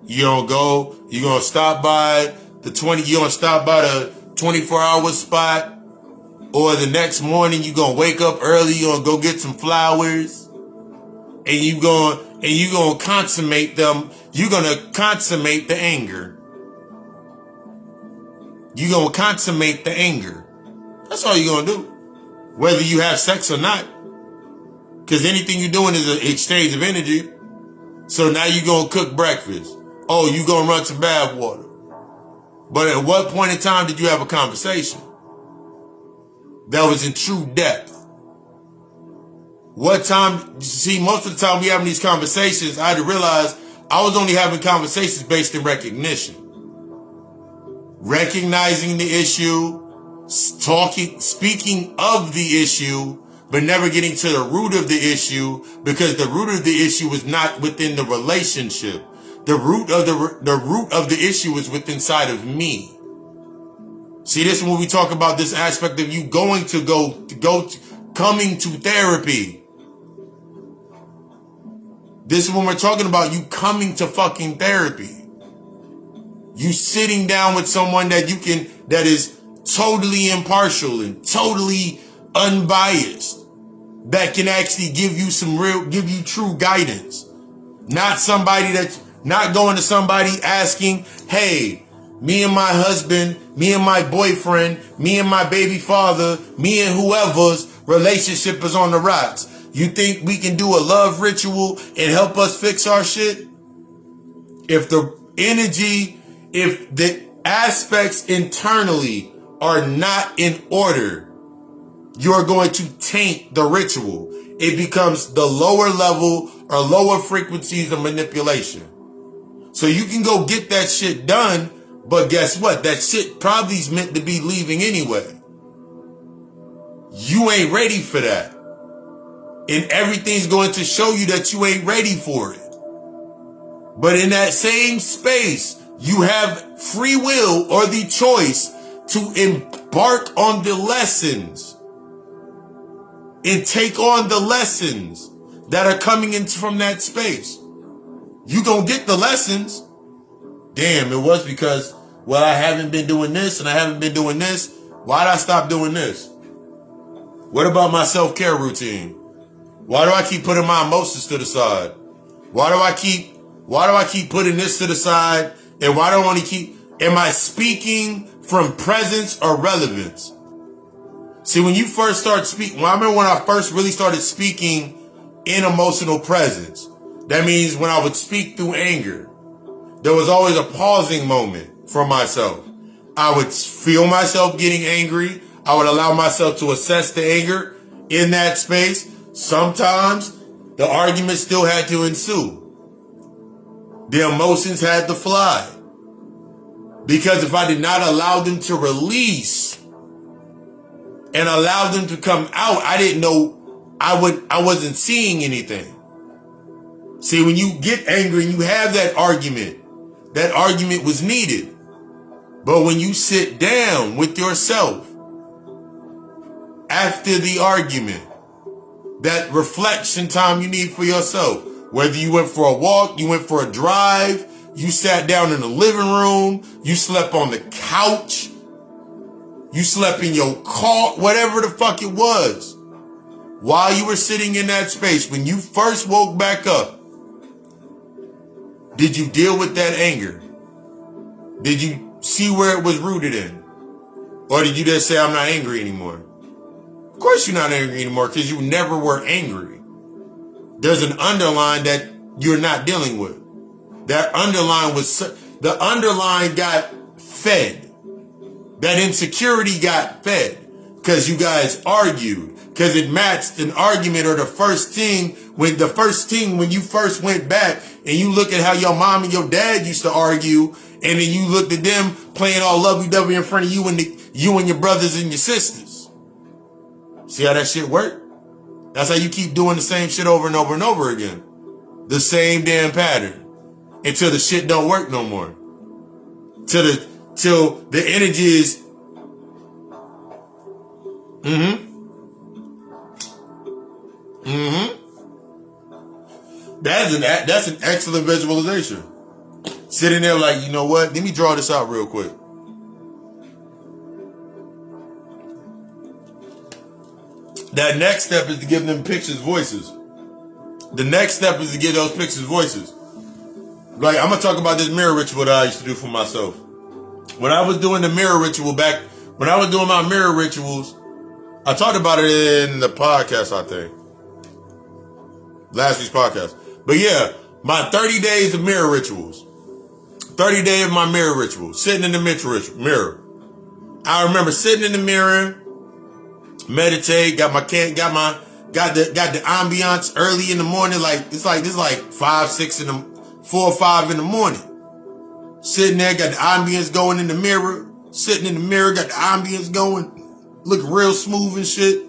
You're gonna stop by the 24-hour spot, or the next morning you're gonna wake up early, you're gonna go get some flowers, and you're gonna consummate them. You're gonna consummate the anger. You're gonna consummate the anger. That's all you're gonna do, whether you have sex or not, because anything you're doing is an exchange of energy. So now you're gonna cook breakfast. Oh, you gonna run some bath water. But at what point in time did you have a conversation that was in true depth? What time? See, most of the time we having these conversations, I had to realize I was only having conversations based in recognition. Recognizing the issue, speaking of the issue, but never getting to the root of the issue, because the root of the issue was not within the relationship. The root of the issue is within inside of me. See, this is when we talk about this aspect of you coming to therapy. This is when we're talking about you coming to fucking therapy. You sitting down with someone that is totally impartial and totally unbiased, that can actually give you true guidance. Not going to somebody asking, hey, me and my husband, me and my boyfriend, me and my baby father, me and whoever's relationship is on the rocks. You think we can do a love ritual and help us fix our shit? If the aspects internally are not in order, you're going to taint the ritual. It becomes the lower level or lower frequencies of manipulation. So you can go get that shit done, but guess what? That shit probably is meant to be leaving anyway. You ain't ready for that. And everything's going to show you that you ain't ready for it. But in that same space, you have free will or the choice to embark on the lessons and take on the lessons that are coming in from that space. You gonna get the lessons. Damn, it was because, well, I haven't been doing this and I haven't been doing this. Why did I stop doing this? What about my self-care routine? Why do I keep putting my emotions to the side? Why do I keep putting this to the side? And why do I want to am I speaking from presence or relevance? See, when you first start speaking, I remember when I first really started speaking in emotional presence. That means when I would speak through anger, there was always a pausing moment for myself. I would feel myself getting angry. I would allow myself to assess the anger in that space. Sometimes the argument still had to ensue. The emotions had to fly. Because if I did not allow them to release and allow them to come out, I didn't know, I wasn't seeing anything. See, when you get angry and you have that argument was needed. But when you sit down with yourself after the argument, that reflection time you need for yourself, whether you went for a walk, you went for a drive, you sat down in the living room, you slept on the couch, you slept in your car, whatever the fuck it was, while you were sitting in that space, when you first woke back up, did you deal with that anger? Did you see where it was rooted in? Or did you just say, I'm not angry anymore? Of course you're not angry anymore, because you never were angry. There's an underline that you're not dealing with. That underline the underline got fed. That insecurity got fed because you guys argued, because it matched an argument or the first thing when you first went back and you look at how your mom and your dad used to argue, and then you looked at them playing all lovey-dovey in front of you and your brothers and your sisters. See how that shit work? That's how you keep doing the same shit over and over and over again. The same damn pattern. Until the shit don't work no more. Till the energy is That's an excellent visualization. Sitting there like, you know what? Let me draw this out real quick. That next step is to give them pictures voices. The next step is to give those pictures voices. Like, I'm going to talk about this mirror ritual that I used to do for myself. When I was doing the mirror ritual when I was doing my mirror rituals, I talked about it in the podcast, I think. Last week's podcast. But yeah, my 30 days of mirror rituals. 30 days of my mirror ritual. Sitting in the mirror. I remember sitting in the mirror, meditate, got the ambiance early in the morning, this is like 4 or 5 in the morning. Sitting there, got the ambience going in the mirror, sitting in the mirror, got the ambience going, looking real smooth and shit.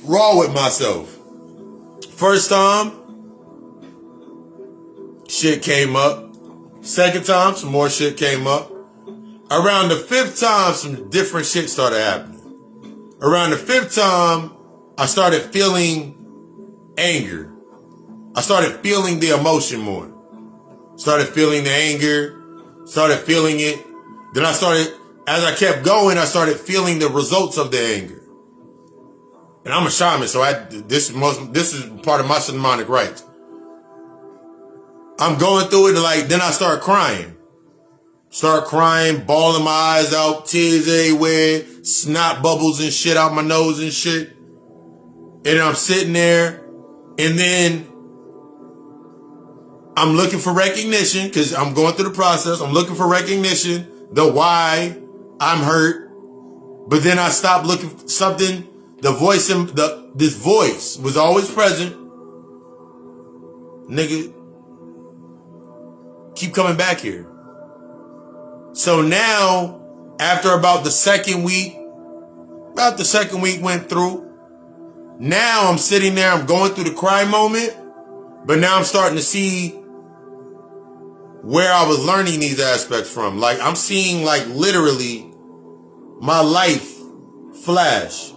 Raw with myself. First time, shit came up. Second time, some more shit came up. Around the 5th time, some different shit started happening. Around the 5th time, I started feeling anger. I started feeling the emotion more. Started feeling the anger. Started feeling it. Then as I kept going, I started feeling the results of the anger. And I'm a shaman, so this is part of my shamanic rites. I'm going through it, then I start crying. Start crying, bawling my eyes out, tears everywhere, snot bubbles and shit out my nose and shit. And I'm sitting there, and then I'm looking for recognition, because I'm going through the process. I'm looking for recognition, the why I'm hurt. But then I stopped looking for something. This voice was always present. Nigga, keep coming back here. So now, after about the second week went through, now I'm sitting there, I'm going through the cry moment, but now I'm starting to see where I was learning these aspects from. Like, I'm seeing, literally my life flash.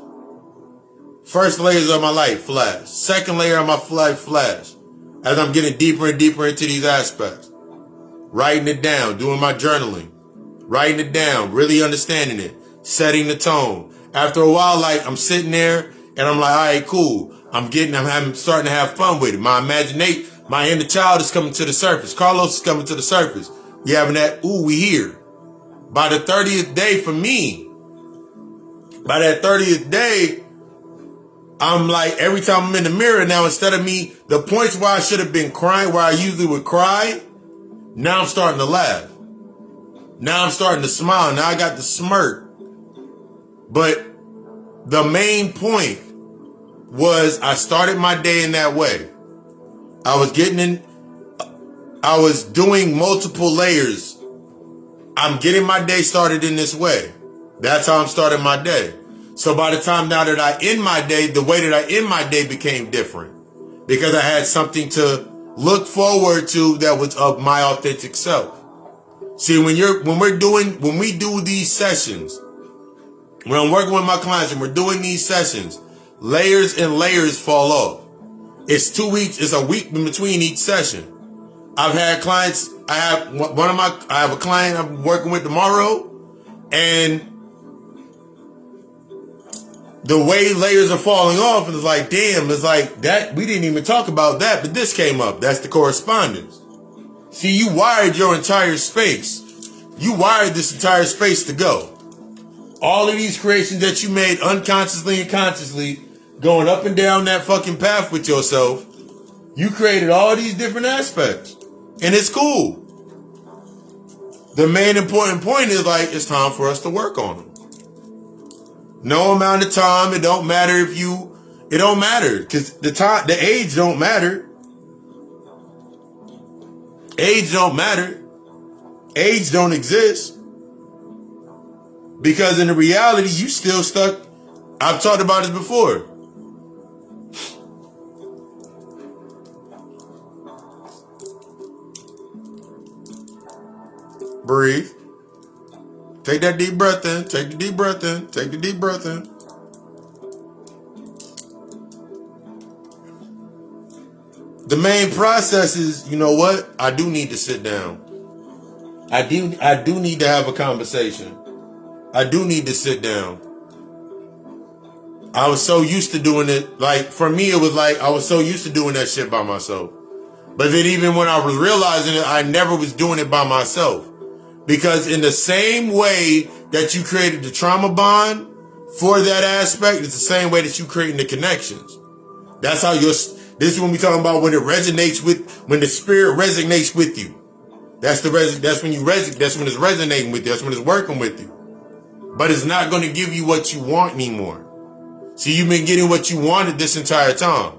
First layers of my life flash. Second layer of my life flash. As I'm getting deeper and deeper into these aspects. Writing it down, doing my journaling. Writing it down, really understanding it. Setting the tone. After a while, I'm sitting there and I'm like, all right, cool. I'm starting to have fun with it. My imagination, my inner child is coming to the surface. Carlos is coming to the surface. We having that, we here. By the 30th day for me, by that 30th day, I'm like, every time I'm in the mirror now, instead of me, the points where I should have been crying, where I usually would cry, now I'm starting to laugh. Now I'm starting to smile. Now I got the smirk. But the main point was I started my day in that way. I was doing multiple layers. I'm getting my day started in this way. That's how I'm starting my day. So by the time now that I end my day, the way that I end my day became different because I had something to look forward to that was of my authentic self. See, when we do these sessions, when I'm working with my clients and we're doing these sessions, layers and layers fall off. It's 2 weeks, it's a week in between each session. I've had clients, I have a client I'm working with tomorrow, and the way layers are falling off, and it's like, damn, it's like that, we didn't even talk about that, but this came up. That's the correspondence. See, you wired your entire space. You wired this entire space to go. All of these creations that you made unconsciously and consciously, going up and down that fucking path with yourself, you created all these different aspects. And it's cool. The main important point is like, it's time for us to work on them. No amount of time. It don't matter it don't matter. Because the age don't matter. Age don't matter. Age don't exist. Because in the reality, you still stuck. I've talked about this before. Breathe. Take that deep breath in. Take the deep breath in. Take the deep breath in. The main process is, you know what? I do need to sit down. I do need to have a conversation. I do need to sit down. I was so used to doing it. Like, for me, it was like I was so used to doing that shit by myself. But then even when I was realizing it, I never was doing it by myself. Because in the same way that you created the trauma bond for that aspect, it's the same way that you creating the connections. That's how this is when we talking about when the spirit resonates with you. That's when it's resonating with you. That's when it's working with you. But it's not going to give you what you want anymore. See, you've been getting what you wanted this entire time.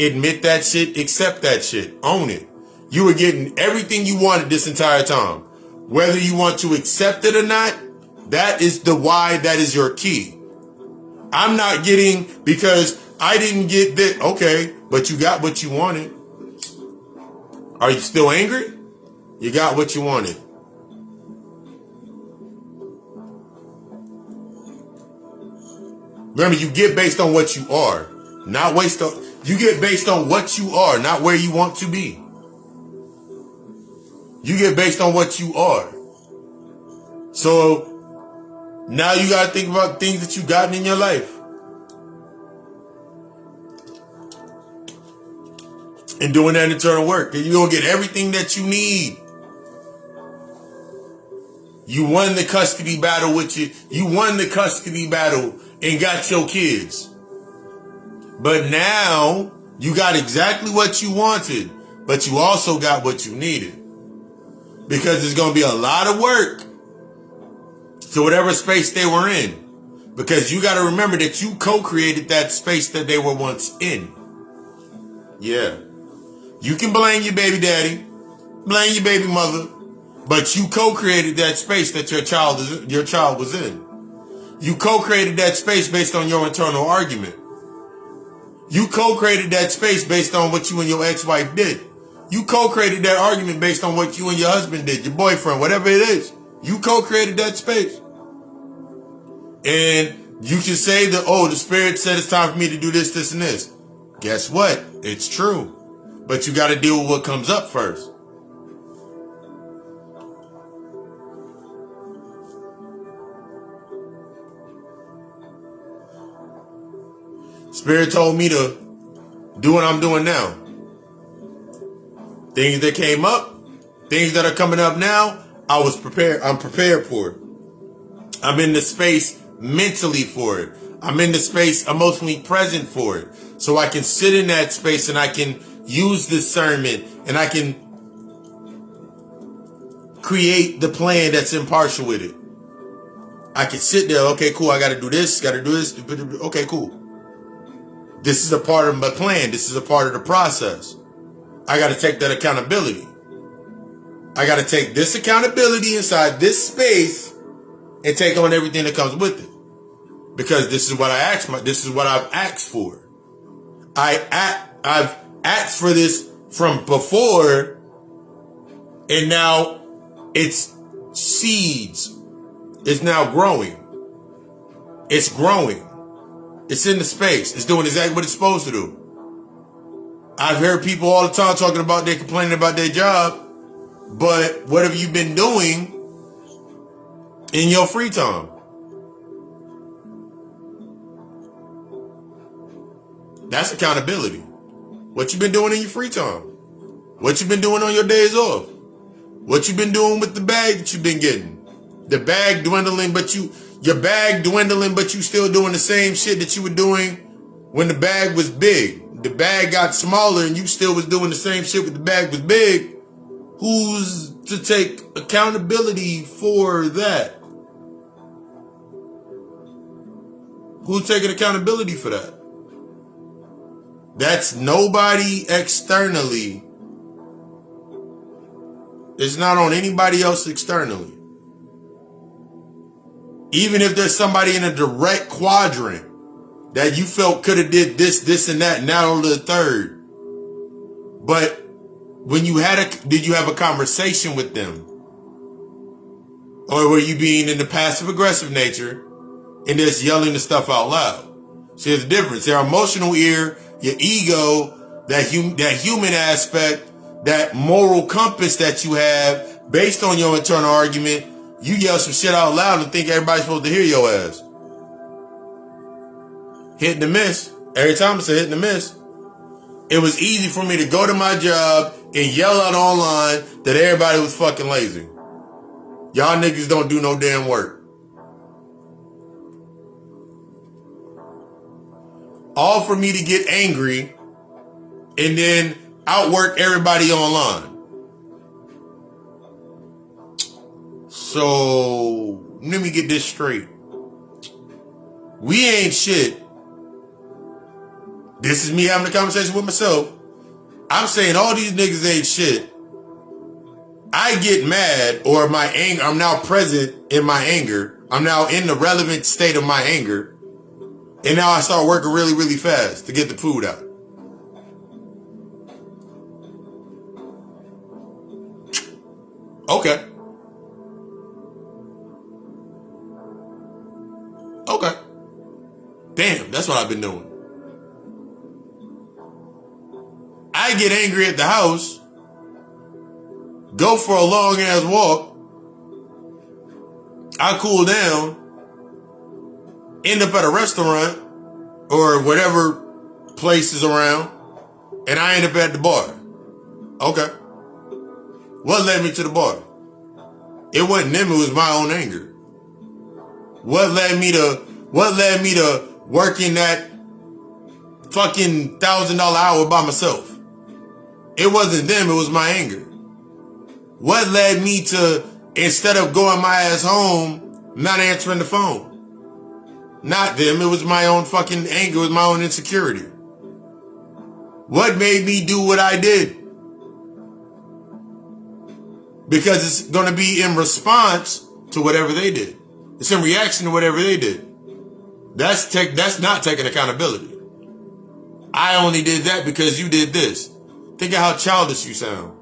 Admit that shit, accept that shit, own it. You were getting everything you wanted this entire time. Whether you want to accept it or not, that is the why, that is your key. I'm not getting, because I didn't get that, okay, but you got what you wanted. Are you still angry? You got what you wanted. Remember, you get based on what you are, you get based on what you are, not where you want to be. You get based on what you are. So now you got to think about things that you've gotten in your life. And doing that internal work. And you're going to get everything that you need. You won the custody battle You won the custody battle and got your kids. But now you got exactly what you wanted, but you also got what you needed. Because there's going to be a lot of work to whatever space they were in. Because you got to remember that you co-created that space that they were once in. Yeah. You can blame your baby daddy, blame your baby mother, but you co-created that space that your child was in. You co-created that space based on your internal argument. You co-created that space based on what you and your ex-wife did. You co-created that argument based on what you and your husband did, your boyfriend, whatever it is. You co-created that space. And you can say that, oh, the spirit said it's time for me to do this, this, and this. Guess what? It's true. But you got to deal with what comes up first. Spirit told me to do what I'm doing now. Things that came up, things that are coming up now, I was prepared. I'm prepared for it. I'm in the space mentally for it. I'm in the space emotionally present for it. So I can sit in that space and I can use discernment and I can create the plan that's impartial with it. I can sit there, okay, cool, I gotta do this, okay, cool. This is a part of my plan. This is a part of the process. I gotta take that accountability. I gotta take this accountability inside this space and take on everything that comes with it. Because this is what this is what I've asked for. I've asked for this from before, and now it's seeds. It's now growing. It's growing. It's in the space. It's doing exactly what it's supposed to do. I've heard people all the time talking about they complaining about their job, but what have you been doing in your free time? That's accountability. What you been doing in your free time? What you been doing on your days off? What you been doing with the bag that you've been getting? The bag dwindling, but your bag dwindling, but you still doing the same shit that you were doing when the bag was big. The bag got smaller and you still was doing the same shit when the bag was big. Who's to take accountability for that? Who's taking accountability for that? That's nobody externally. It's not on anybody else externally. Even if there's somebody in a direct quadrant that you felt could have did this, and that, and not on the third. But when you did you have a conversation with them? Or were you being in the passive aggressive nature and just yelling the stuff out loud? See, there's a difference. Your emotional ear, your ego, that human aspect, that moral compass that you have based on your internal argument, you yell some shit out loud and think everybody's supposed to hear your ass. Hit and miss. Every time it's a hit and miss. It was easy for me to go to my job and yell out online that everybody was fucking lazy. Y'all niggas don't do no damn work. All for me to get angry and then outwork everybody online. So, let me get this straight. We ain't shit. This is me having a conversation with myself. I'm saying all these niggas ain't shit. I get mad, or my anger, I'm now present in my anger. I'm now in the relevant state of my anger. And now I start working really, really fast to get the food out. Okay. Okay. Damn, that's what I've been doing. I get angry at the house, go for a long ass walk, I cool down, end up at a restaurant or whatever place is around, and I end up at the bar. Okay. What led me to the bar? It wasn't them, it was my own anger. What led me to working that fucking $1,000 hour by myself? It wasn't them, it was my anger. What led me to, instead of going my ass home, not answering the phone? Not them, it was my own fucking anger, it was my own insecurity. What made me do what I did? Because it's going to be in response to whatever they did. It's in reaction to whatever they did. That's not taking accountability. I only did that because you did this. Think of how childish you sound.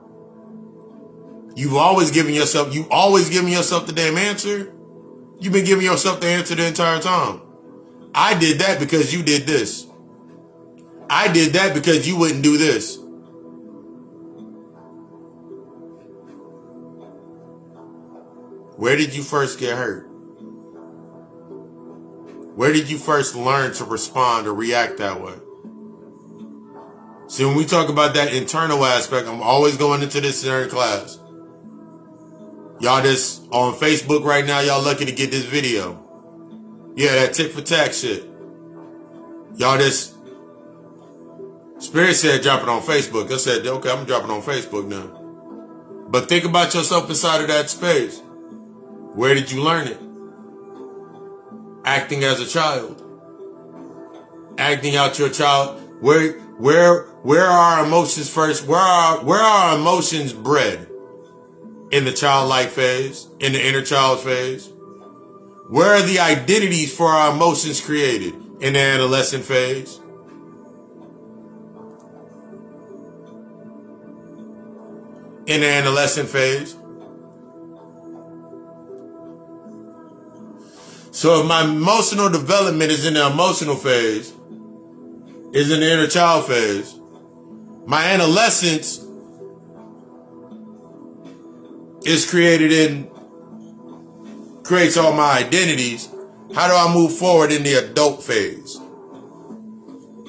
You've always given yourself the damn answer. You've been giving yourself the answer the entire time. I did that because you did this. I did that because you wouldn't do this. Where did you first get hurt? Where did you first learn to respond or react that way? See, when we talk about that internal aspect, I'm always going into this in class. Y'all just on Facebook right now, y'all lucky to get this video. Yeah, that tick for tack shit. Y'all just, Spirit said drop it on Facebook. I said, okay, I'm dropping on Facebook now. But think about yourself inside of that space. Where did you learn it? Acting as a child. Acting out your child. Where are our emotions first? Where are our emotions bred? In the childlike phase? In the inner child phase? Where are the identities for our emotions created? In the adolescent phase? In the adolescent phase? So if my emotional development is in the emotional phase, is in the inner child phase, my adolescence is creates all my identities. How do I move forward in the adult phase?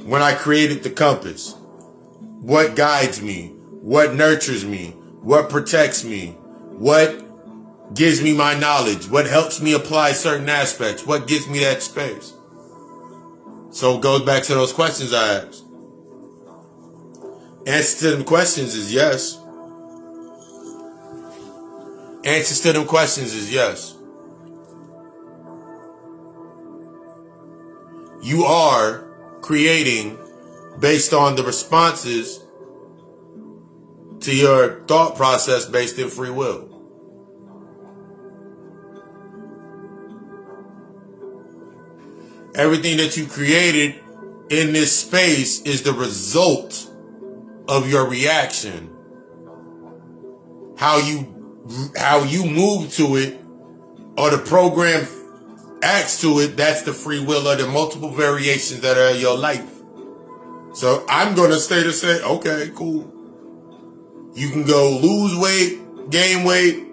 When I created the compass, what guides me? What nurtures me? What protects me? What gives me my knowledge? What helps me apply certain aspects? What gives me that space? So it goes back to those questions I asked. Answer to them questions is yes. Answers to them questions is yes. You are creating based on the responses to your thought process based in free will. Everything that you created in this space is the result of your reaction. How you move to it, or the program acts to it, that's the free will of the multiple variations that are in your life. So I'm going to stay to say, okay, cool. You can go lose weight, gain weight,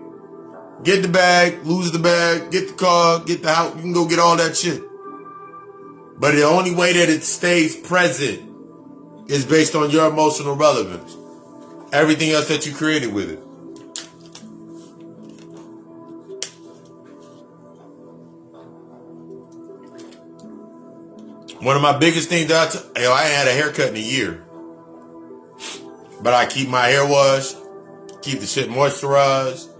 get the bag, lose the bag, get the car, get the house. You can go get all that shit. But the only way that it stays present is based on your emotional relevance. Everything else that you created with it. One of my biggest things that I ain't had a haircut in a year. But I keep my hair washed, keep the shit moisturized.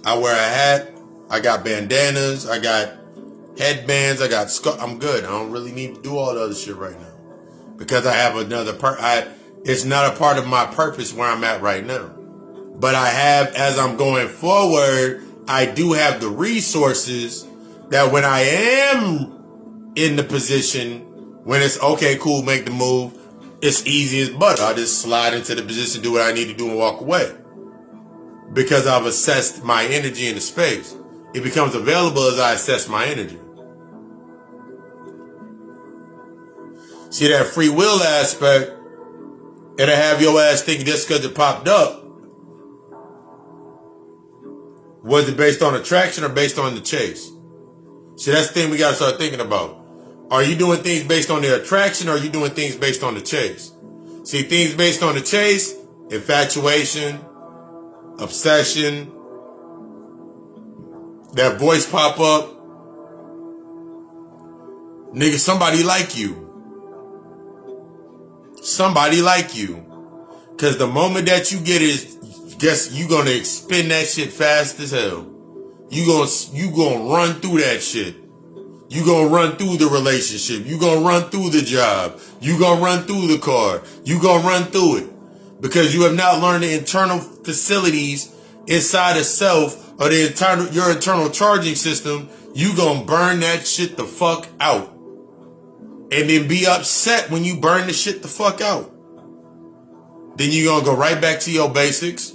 I wear a hat. I got bandanas. I got headbands. I got I'm good. I don't really need to do all the other shit right now. Because I have another it's not a part of my purpose where I'm at right now. But I have, as I'm going forward, I do have the resources that when I am in the position, when it's okay, cool, make the move, it's easy as butter. I just slide into the position, do what I need to do, and walk away. Because I've assessed my energy in the space. It becomes available as I assess my energy. See, that free will aspect, it'll have your ass thinking just because it popped up. Was it based on attraction or based on the chase? See, that's the thing we got to start thinking about. Are you doing things based on the attraction, or are you doing things based on the chase? See, things based on the chase, infatuation, obsession, that voice pop up. Nigga, somebody like you. Somebody like you. Because the moment that you get it, guess you going to expend that shit fast as hell. You gonna run through that shit. You gonna run through the relationship. You gonna run through the job. You gonna run through the car. You gonna run through it. Because you have not learned the internal facilities inside of self, or your internal charging system. You gonna burn that shit the fuck out. And then be upset when you burn the shit the fuck out. Then you gonna go right back to your basics.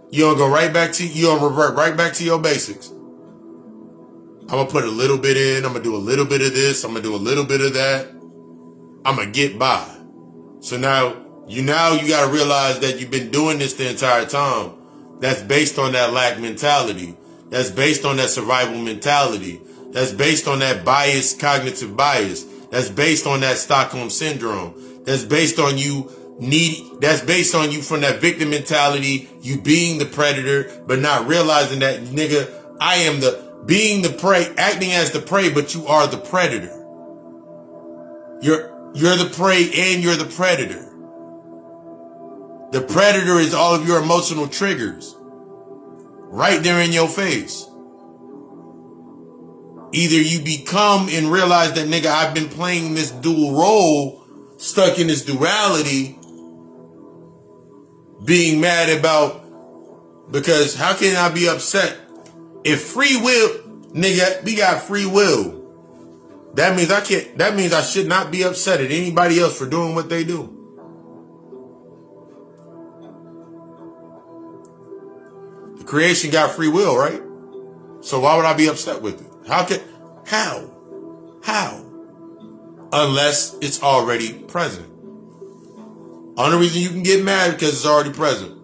You're gonna revert right back to your basics. I'm gonna put a little bit in, I'm gonna do a little bit of this, I'm gonna do a little bit of that. I'm gonna get by. So now you gotta realize that you've been doing this the entire time. That's based on that lack mentality. That's based on that survival mentality. That's based on that cognitive bias. That's based on that Stockholm syndrome. That's based on you from that victim mentality, you being the predator, but not realizing that, nigga, being the prey, acting as the prey, but you are the predator. You're the prey and you're the predator. The predator is all of your emotional triggers right there in your face. Either you become and realize that, nigga, I've been playing this dual role, stuck in this duality, being mad about, because how can I be upset? If free will, nigga, we got free will. That means I should not be upset at anybody else for doing what they do. The creation got free will, right? So why would I be upset with it? How? Unless it's already present. Only reason you can get mad because it's already present.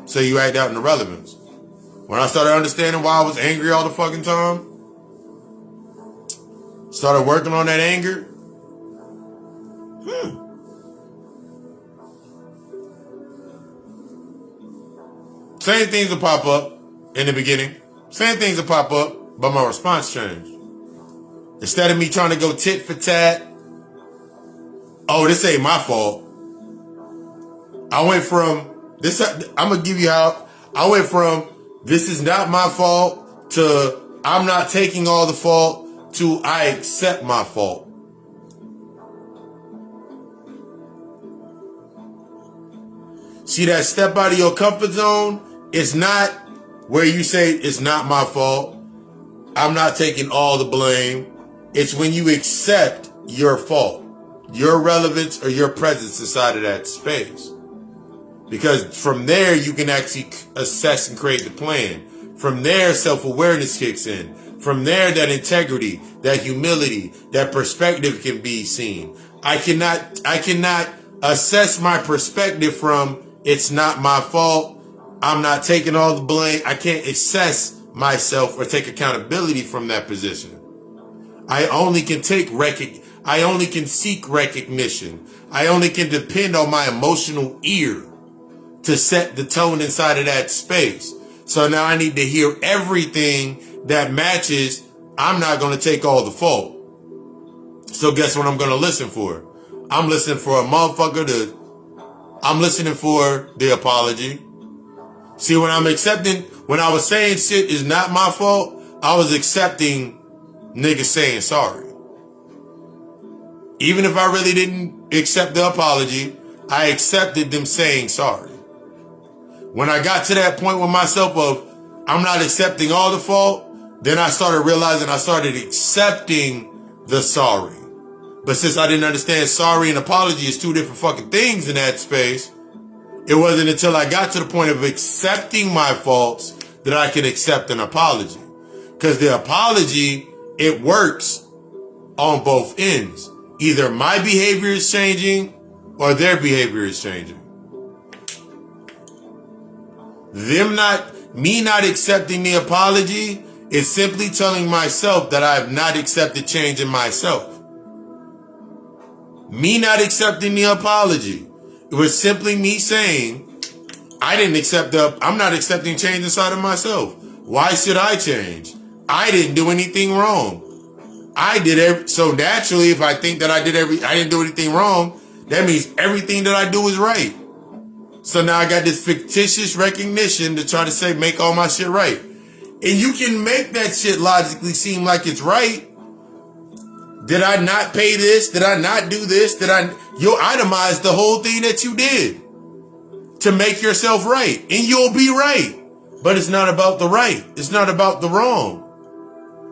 So you act out in irrelevance. When I started understanding why I was angry all the fucking time, started working on that anger, same things will pop up in the beginning. Same things will pop up, but my response changed. Instead of me trying to go tit for tat, oh, this ain't my fault. I went from this, I'm going to give you how, I went from this is not my fault to I'm not taking all the fault to I accept my fault. See, that step out of your comfort zone is not where you say it's not my fault. I'm not taking all the blame. It's when you accept your fault, your relevance or your presence inside of that space. Because from there, you can actually assess and create the plan. From there, self-awareness kicks in. From there, that integrity, that humility, that perspective can be seen. I cannot assess my perspective from it's not my fault. I'm not taking all the blame. I can't assess myself or take accountability from that position. I only can I only can seek recognition. I only can depend on my emotional ear to set the tone inside of that space. So now I need to hear everything that matches. I'm not going to take all the fault. So guess what I'm going to listen for? I'm listening for a motherfucker I'm listening for the apology. See, when I was saying shit is not my fault, I was accepting niggas saying sorry. Even if I really didn't accept the apology, I accepted them saying sorry. When I got to that point with myself of I'm not accepting all the fault, then I started realizing I started accepting the sorry. But since I didn't understand sorry and apology is two different fucking things in that space, it wasn't until I got to the point of accepting my faults that I could accept an apology. Because the apology, it works on both ends. Either my behavior is changing or their behavior is changing. Me not accepting the apology is simply telling myself that I have not accepted change in myself. Me not accepting the apology, it was simply me saying, I'm not accepting change inside of myself. Why should I change? I didn't do anything wrong. So naturally, if I think that I didn't do anything wrong, that means everything that I do is right. So now I got this fictitious recognition to try to say, make all my shit right. And you can make that shit logically seem like it's right. Did I not pay this? Did I not do this? You'll itemize the whole thing that you did to make yourself right. And you'll be right. But it's not about the right. It's not about the wrong.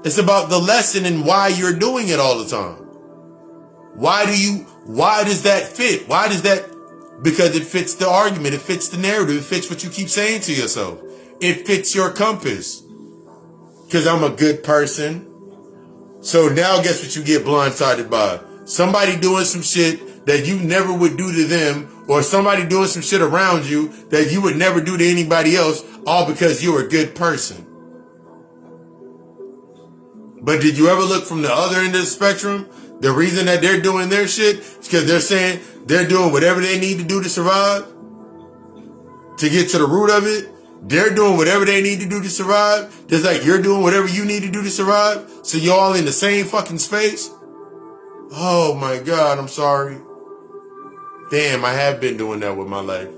It's about the lesson and why you're doing it all the time. Why does that fit? Because it fits the argument. It fits the narrative. It fits what you keep saying to yourself. It fits your compass. Because I'm a good person. So now guess what you get blindsided by? Somebody doing some shit that you never would do to them, or somebody doing some shit around you that you would never do to anybody else, all because you're a good person. But did you ever look from the other end of the spectrum? The reason that they're doing their shit is because they're saying they're doing whatever they need to do to survive, to get to the root of it. They're doing whatever they need to do to survive, just like you're doing whatever you need to do to survive. So you're all in the same fucking space. Oh my God, I'm sorry. Damn, I have been doing that with my life.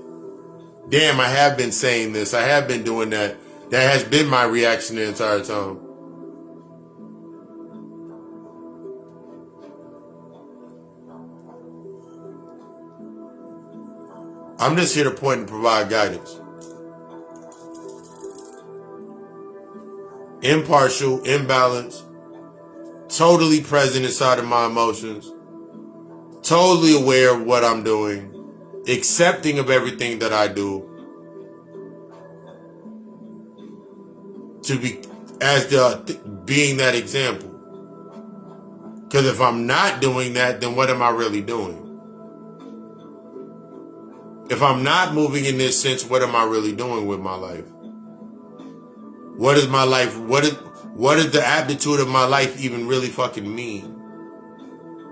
Damn, I have been saying this. I have been doing that. That has been my reaction the entire time. I'm just here to point and provide guidance. Impartial, imbalanced, totally present inside of my emotions, totally aware of what I'm doing, accepting of everything that I do, to be as being that example. Because if I'm not doing that, then what am I really doing? If I'm not moving in this sense, what am I really doing with my life? What is my life? What is the aptitude of my life even really fucking mean?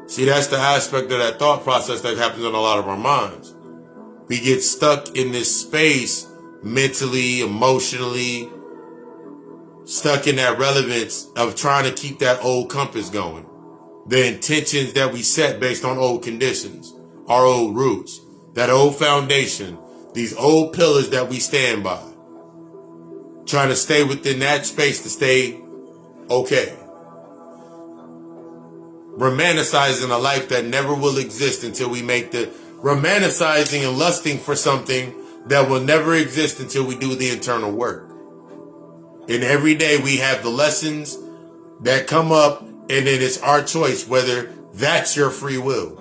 See, that's the aspect of that thought process that happens in a lot of our minds. We get stuck in this space mentally, emotionally, stuck in that relevance of trying to keep that old compass going. The intentions that we set based on old conditions, our old roots, that old foundation, these old pillars that we stand by. Trying to stay within that space to stay okay. Romanticizing a life that never will exist until we make the romanticizing and lusting for something that will never exist until we do the internal work. And every day we have the lessons that come up, and then it's our choice whether that's your free will.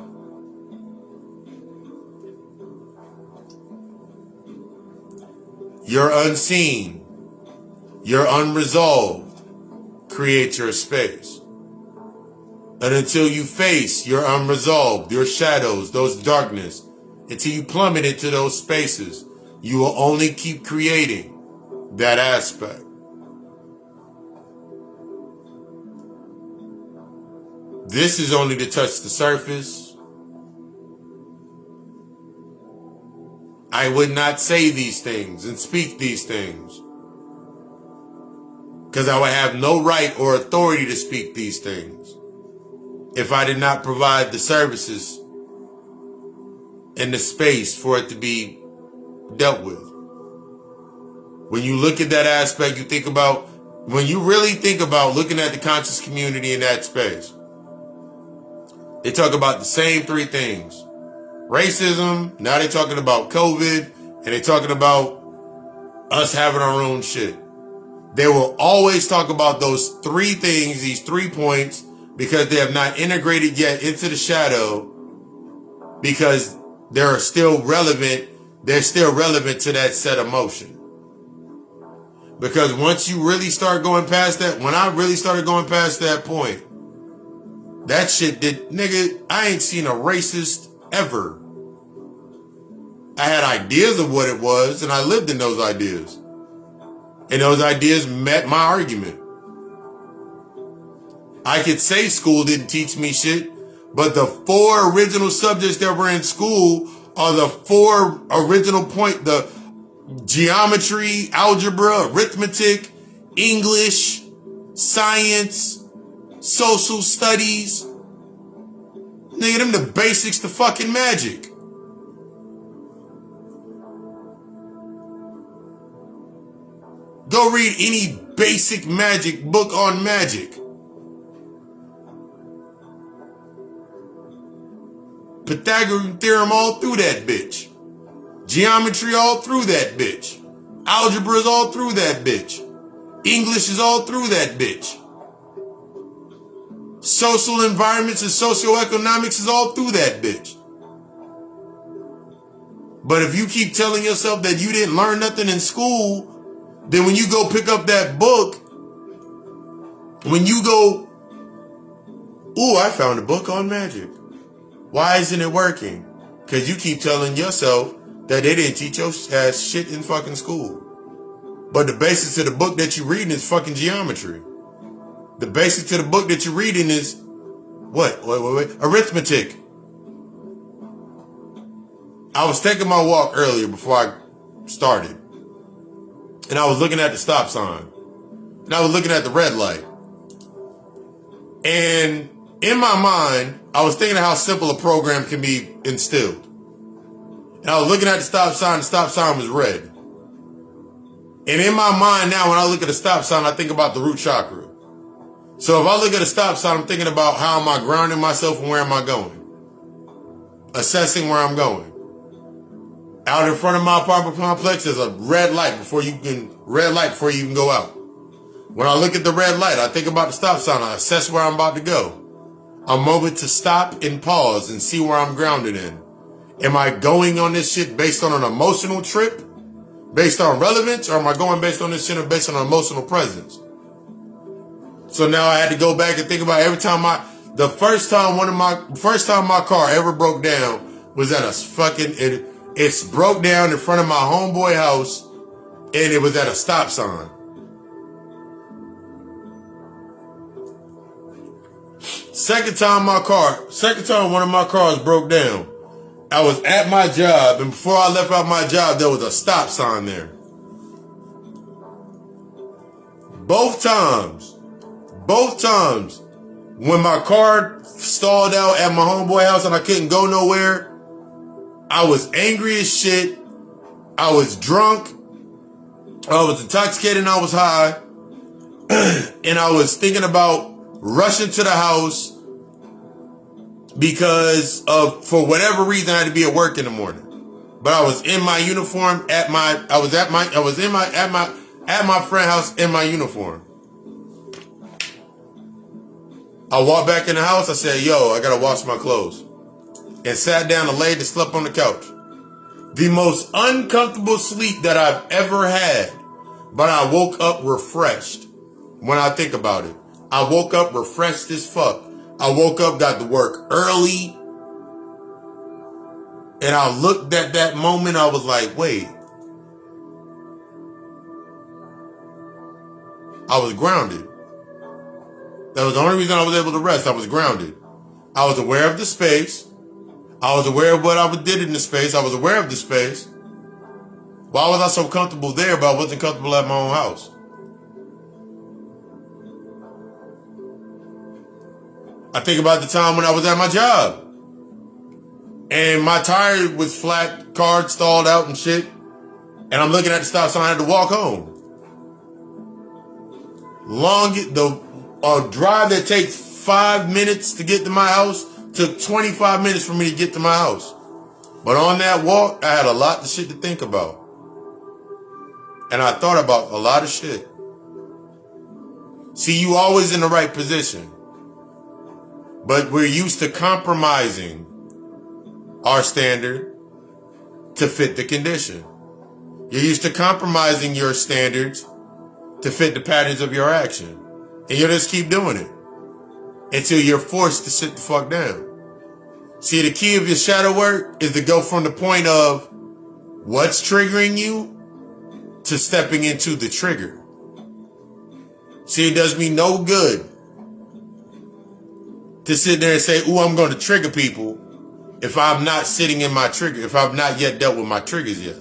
You're unseen. You're unresolved. Create your space. And until you face your unresolved, your shadows, those darkness, until you plummet into those spaces, you will only keep creating that aspect. This is only to touch the surface. I would not say these things and speak these things, because I would have no right or authority to speak these things if I did not provide the services and the space for it to be dealt with. When you look at that aspect, you think about, when you really think about looking at the conscious community in that space, they talk about the same three things. Racism, now they're talking about COVID, and they're talking about us having our own shit. They will always talk about those three things, these 3 points, because they have not integrated yet into the shadow, because they're still relevant. They're still relevant to that set of motion. Because once you really start going past that, when I really started going past that point, that shit did, nigga, I ain't seen a racist ever. I had ideas of what it was, and I lived in those ideas. And those ideas met my argument. I could say school didn't teach me shit, but the 4 original subjects that were in school are the 4 original point, the geometry, algebra, arithmetic, English, science, social studies. Nigga, them the basics to fucking magic. Go read any basic magic book on magic. Pythagorean theorem all through that bitch. Geometry all through that bitch. Algebra is all through that bitch. English is all through that bitch. Social environments and socioeconomics is all through that bitch. But if you keep telling yourself that you didn't learn nothing in school, then when you go pick up that book, when you go, ooh, I found a book on magic. Why isn't it working? Because you keep telling yourself that they didn't teach your ass shit in fucking school. But the basis of the book that you're reading is fucking geometry. The basic to the book that you're reading is what? Wait. Arithmetic. I was taking my walk earlier before I started. and I was looking at the stop sign, and I was looking at the red light. And in my mind, I was thinking of how simple a program can be instilled. And I was looking at the stop sign was red. And in my mind now, when I look at the stop sign, I think about the root chakra. So if I look at a stop sign, I'm thinking about how am I grounding myself and where am I going? Assessing where I'm going. Out in front of my apartment complex, there's a red light before you can go out. When I look at the red light, I think about the stop sign. I assess where I'm about to go. A moment to stop and pause and see where I'm grounded in. Am I going on this shit based on an emotional trip? Based on relevance? Or am I going based on this shit based on emotional presence? So now I had to go back and think about the first time my car ever broke down was at a it's broke down in front of my homeboy house, and it was at a stop sign. Second time one of my cars broke down, I was at my job, and before I left out my job, there was a stop sign there. Both times, when my car stalled out at my homeboy house and I couldn't go nowhere, I was angry as shit. I was drunk. I was intoxicated and I was high. And I was thinking about rushing to the house because for whatever reason, I had to be at work in the morning. But I was in my uniform at my friend's house in my uniform. I walked back in the house. I said, yo, I got to wash my clothes. And sat down and laid and slept on the couch. The most uncomfortable sleep that I've ever had. But I woke up refreshed when I think about it. I woke up refreshed as fuck. I woke up, got to work early. And I looked at that moment. I was like, wait. I was grounded. That was the only reason I was able to rest. I was grounded. I was aware of the space. I was aware of what I did in the space. I was aware of the space. Why was I so comfortable there, but I wasn't comfortable at my own house? I think about the time when I was at my job. And my tire was flat, car stalled out and shit. And I'm looking at the stop sign, I had to walk home. A drive that takes 5 minutes to get to my house took 25 minutes for me to get to my house. But on that walk, I had a lot of shit to think about. And I thought about a lot of shit. See, you always in the right position. But we're used to compromising our standard to fit the condition. You're used to compromising your standards to fit the patterns of your action. And you'll just keep doing it until you're forced to sit the fuck down. See, the key of your shadow work is to go from the point of what's triggering you to stepping into the trigger. See, it does me no good to sit there and say, ooh, I'm going to trigger people if I'm not sitting in my trigger, if I've not yet dealt with my triggers yet.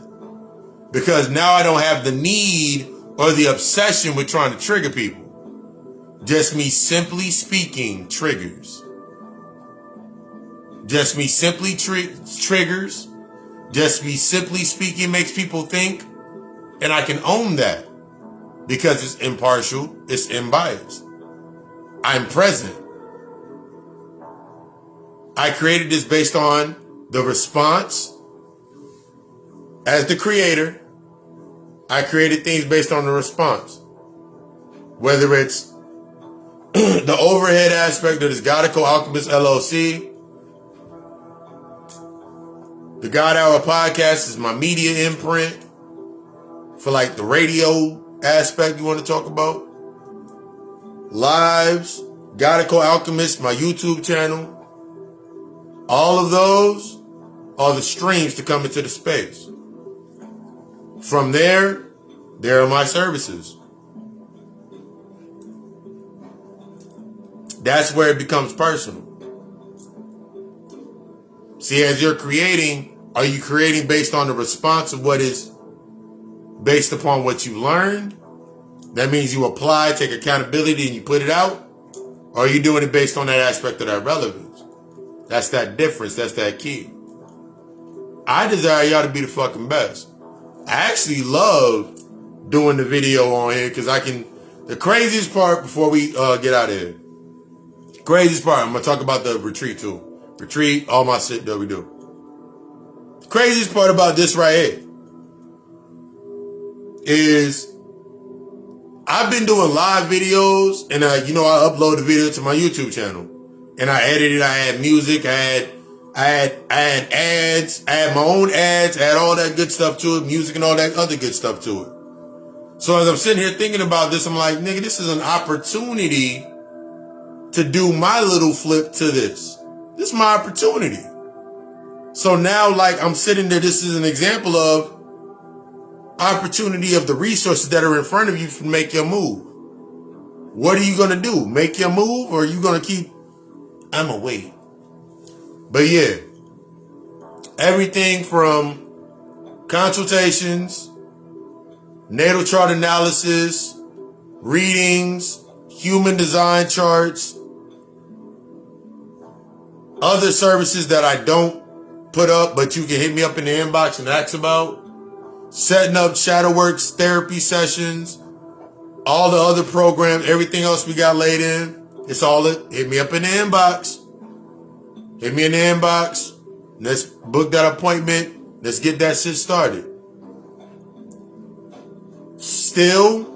Because now I don't have the need or the obsession with trying to trigger people. Just me simply speaking triggers. Just me simply triggers. Just me simply speaking makes people think. And I can own that because it's impartial, it's unbiased. I'm present. I created this based on the response. As the creator, I created things based on the response. Whether it's the overhead aspect of this G.O.D Alchemist LLC. The God Hour podcast is my media imprint for like the radio aspect you want to talk about. Lives, G.O.D Alchemist, my YouTube channel. All of those are the streams to come into the space. From there are my services. That's where it becomes personal. See, as you're creating, are you creating based on the response of what is based upon what you learned? That means you apply, take accountability, and you put it out? Or are you doing it based on that aspect of that relevance? That's that difference. That's that key. I desire y'all to be the fucking best. I actually love doing the video on here because I can... The craziest part before we get out of here. Craziest part, I'm going to talk about the retreat too. Retreat, all my shit that we do. The craziest part about this right here is I've been doing live videos and I upload the video to my YouTube channel. And I edited, I had music, I had ads, I had my own ads, I had all that good stuff to it, music and all that other good stuff to it. So as I'm sitting here thinking about this, I'm like, nigga, this is an opportunity to do my little flip to this. This is my opportunity. So now, like, I'm sitting there, this is an example of opportunity of the resources that are in front of you to make your move. What are you going to do? Make your move, or are you going to keep, I'm going to wait. But yeah, everything from consultations, Natal Chart analysis, readings, human design charts, other services that I don't put up, but you can hit me up in the inbox and ask about, setting up shadow works, therapy sessions, all the other programs, everything else we got laid in. It's all it. Hit me up in the inbox. Hit me in the inbox. Let's book that appointment. Let's get that shit started. Still,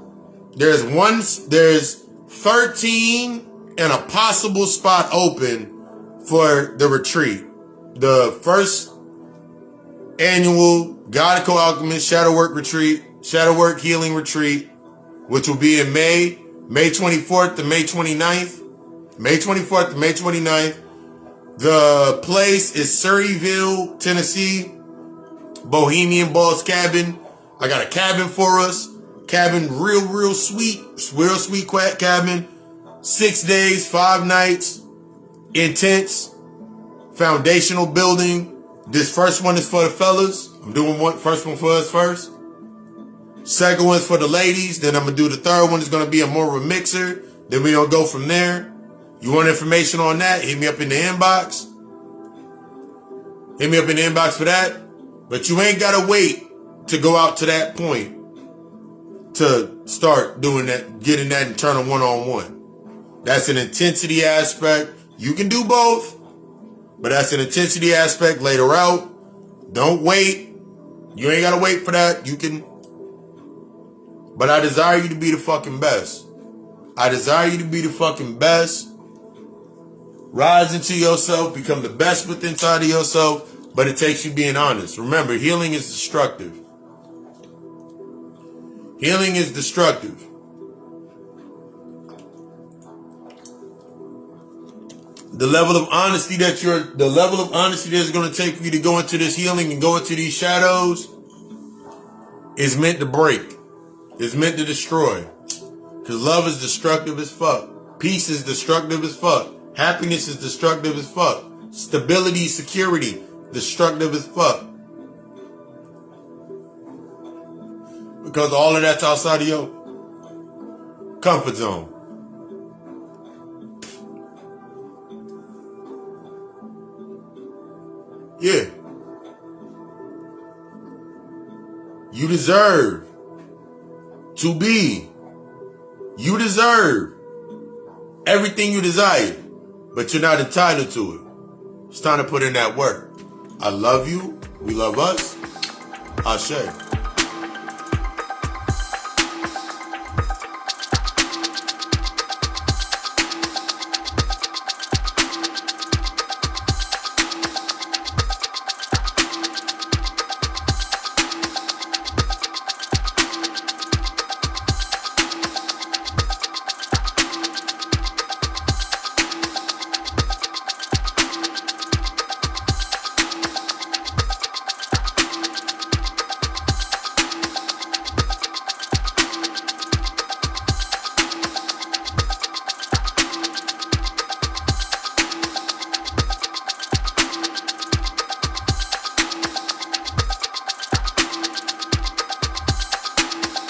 there's 13 and a possible spot open for the retreat. The first annual God and Co-Alchemist Shadow Work Retreat, Shadow Work Healing Retreat, which will be in May 24th to May 29th. May 24th to May 29th. The place is Surreyville, Tennessee, Bohemian Boss Cabin. I got a cabin for us. Cabin, real sweet cabin. 6 days, 5 nights. Intense. Foundational building. This first one is for the fellas. I'm doing first one for us first. Second one's for the ladies. Then I'm going to do the third one. It's going to be more of a mixer. Then we're going to go from there. You want information on that? Hit me up in the inbox. Hit me up in the inbox for that. But you ain't got to wait to go out to that point to start doing that, getting that internal one-on-one. That's an intensity aspect. You can do both, but that's an intensity aspect later out. Don't wait. You ain't got to wait for that. You can. But I desire you to be the fucking best. I desire you to be the fucking best. Rise into yourself. Become the best within inside of yourself. But it takes you being honest. Remember, healing is destructive. Healing is destructive. The level of honesty that's going to take for you to go into this healing and go into these shadows is meant to break. It's meant to destroy. Because love is destructive as fuck. Peace is destructive as fuck. Happiness is destructive as fuck. Stability, security, destructive as fuck. Because all of that's outside of your comfort zone. Yeah. You deserve to be. You deserve everything you desire, but you're not entitled to it. It's time to put in that work. I love you. We love us. Ashe.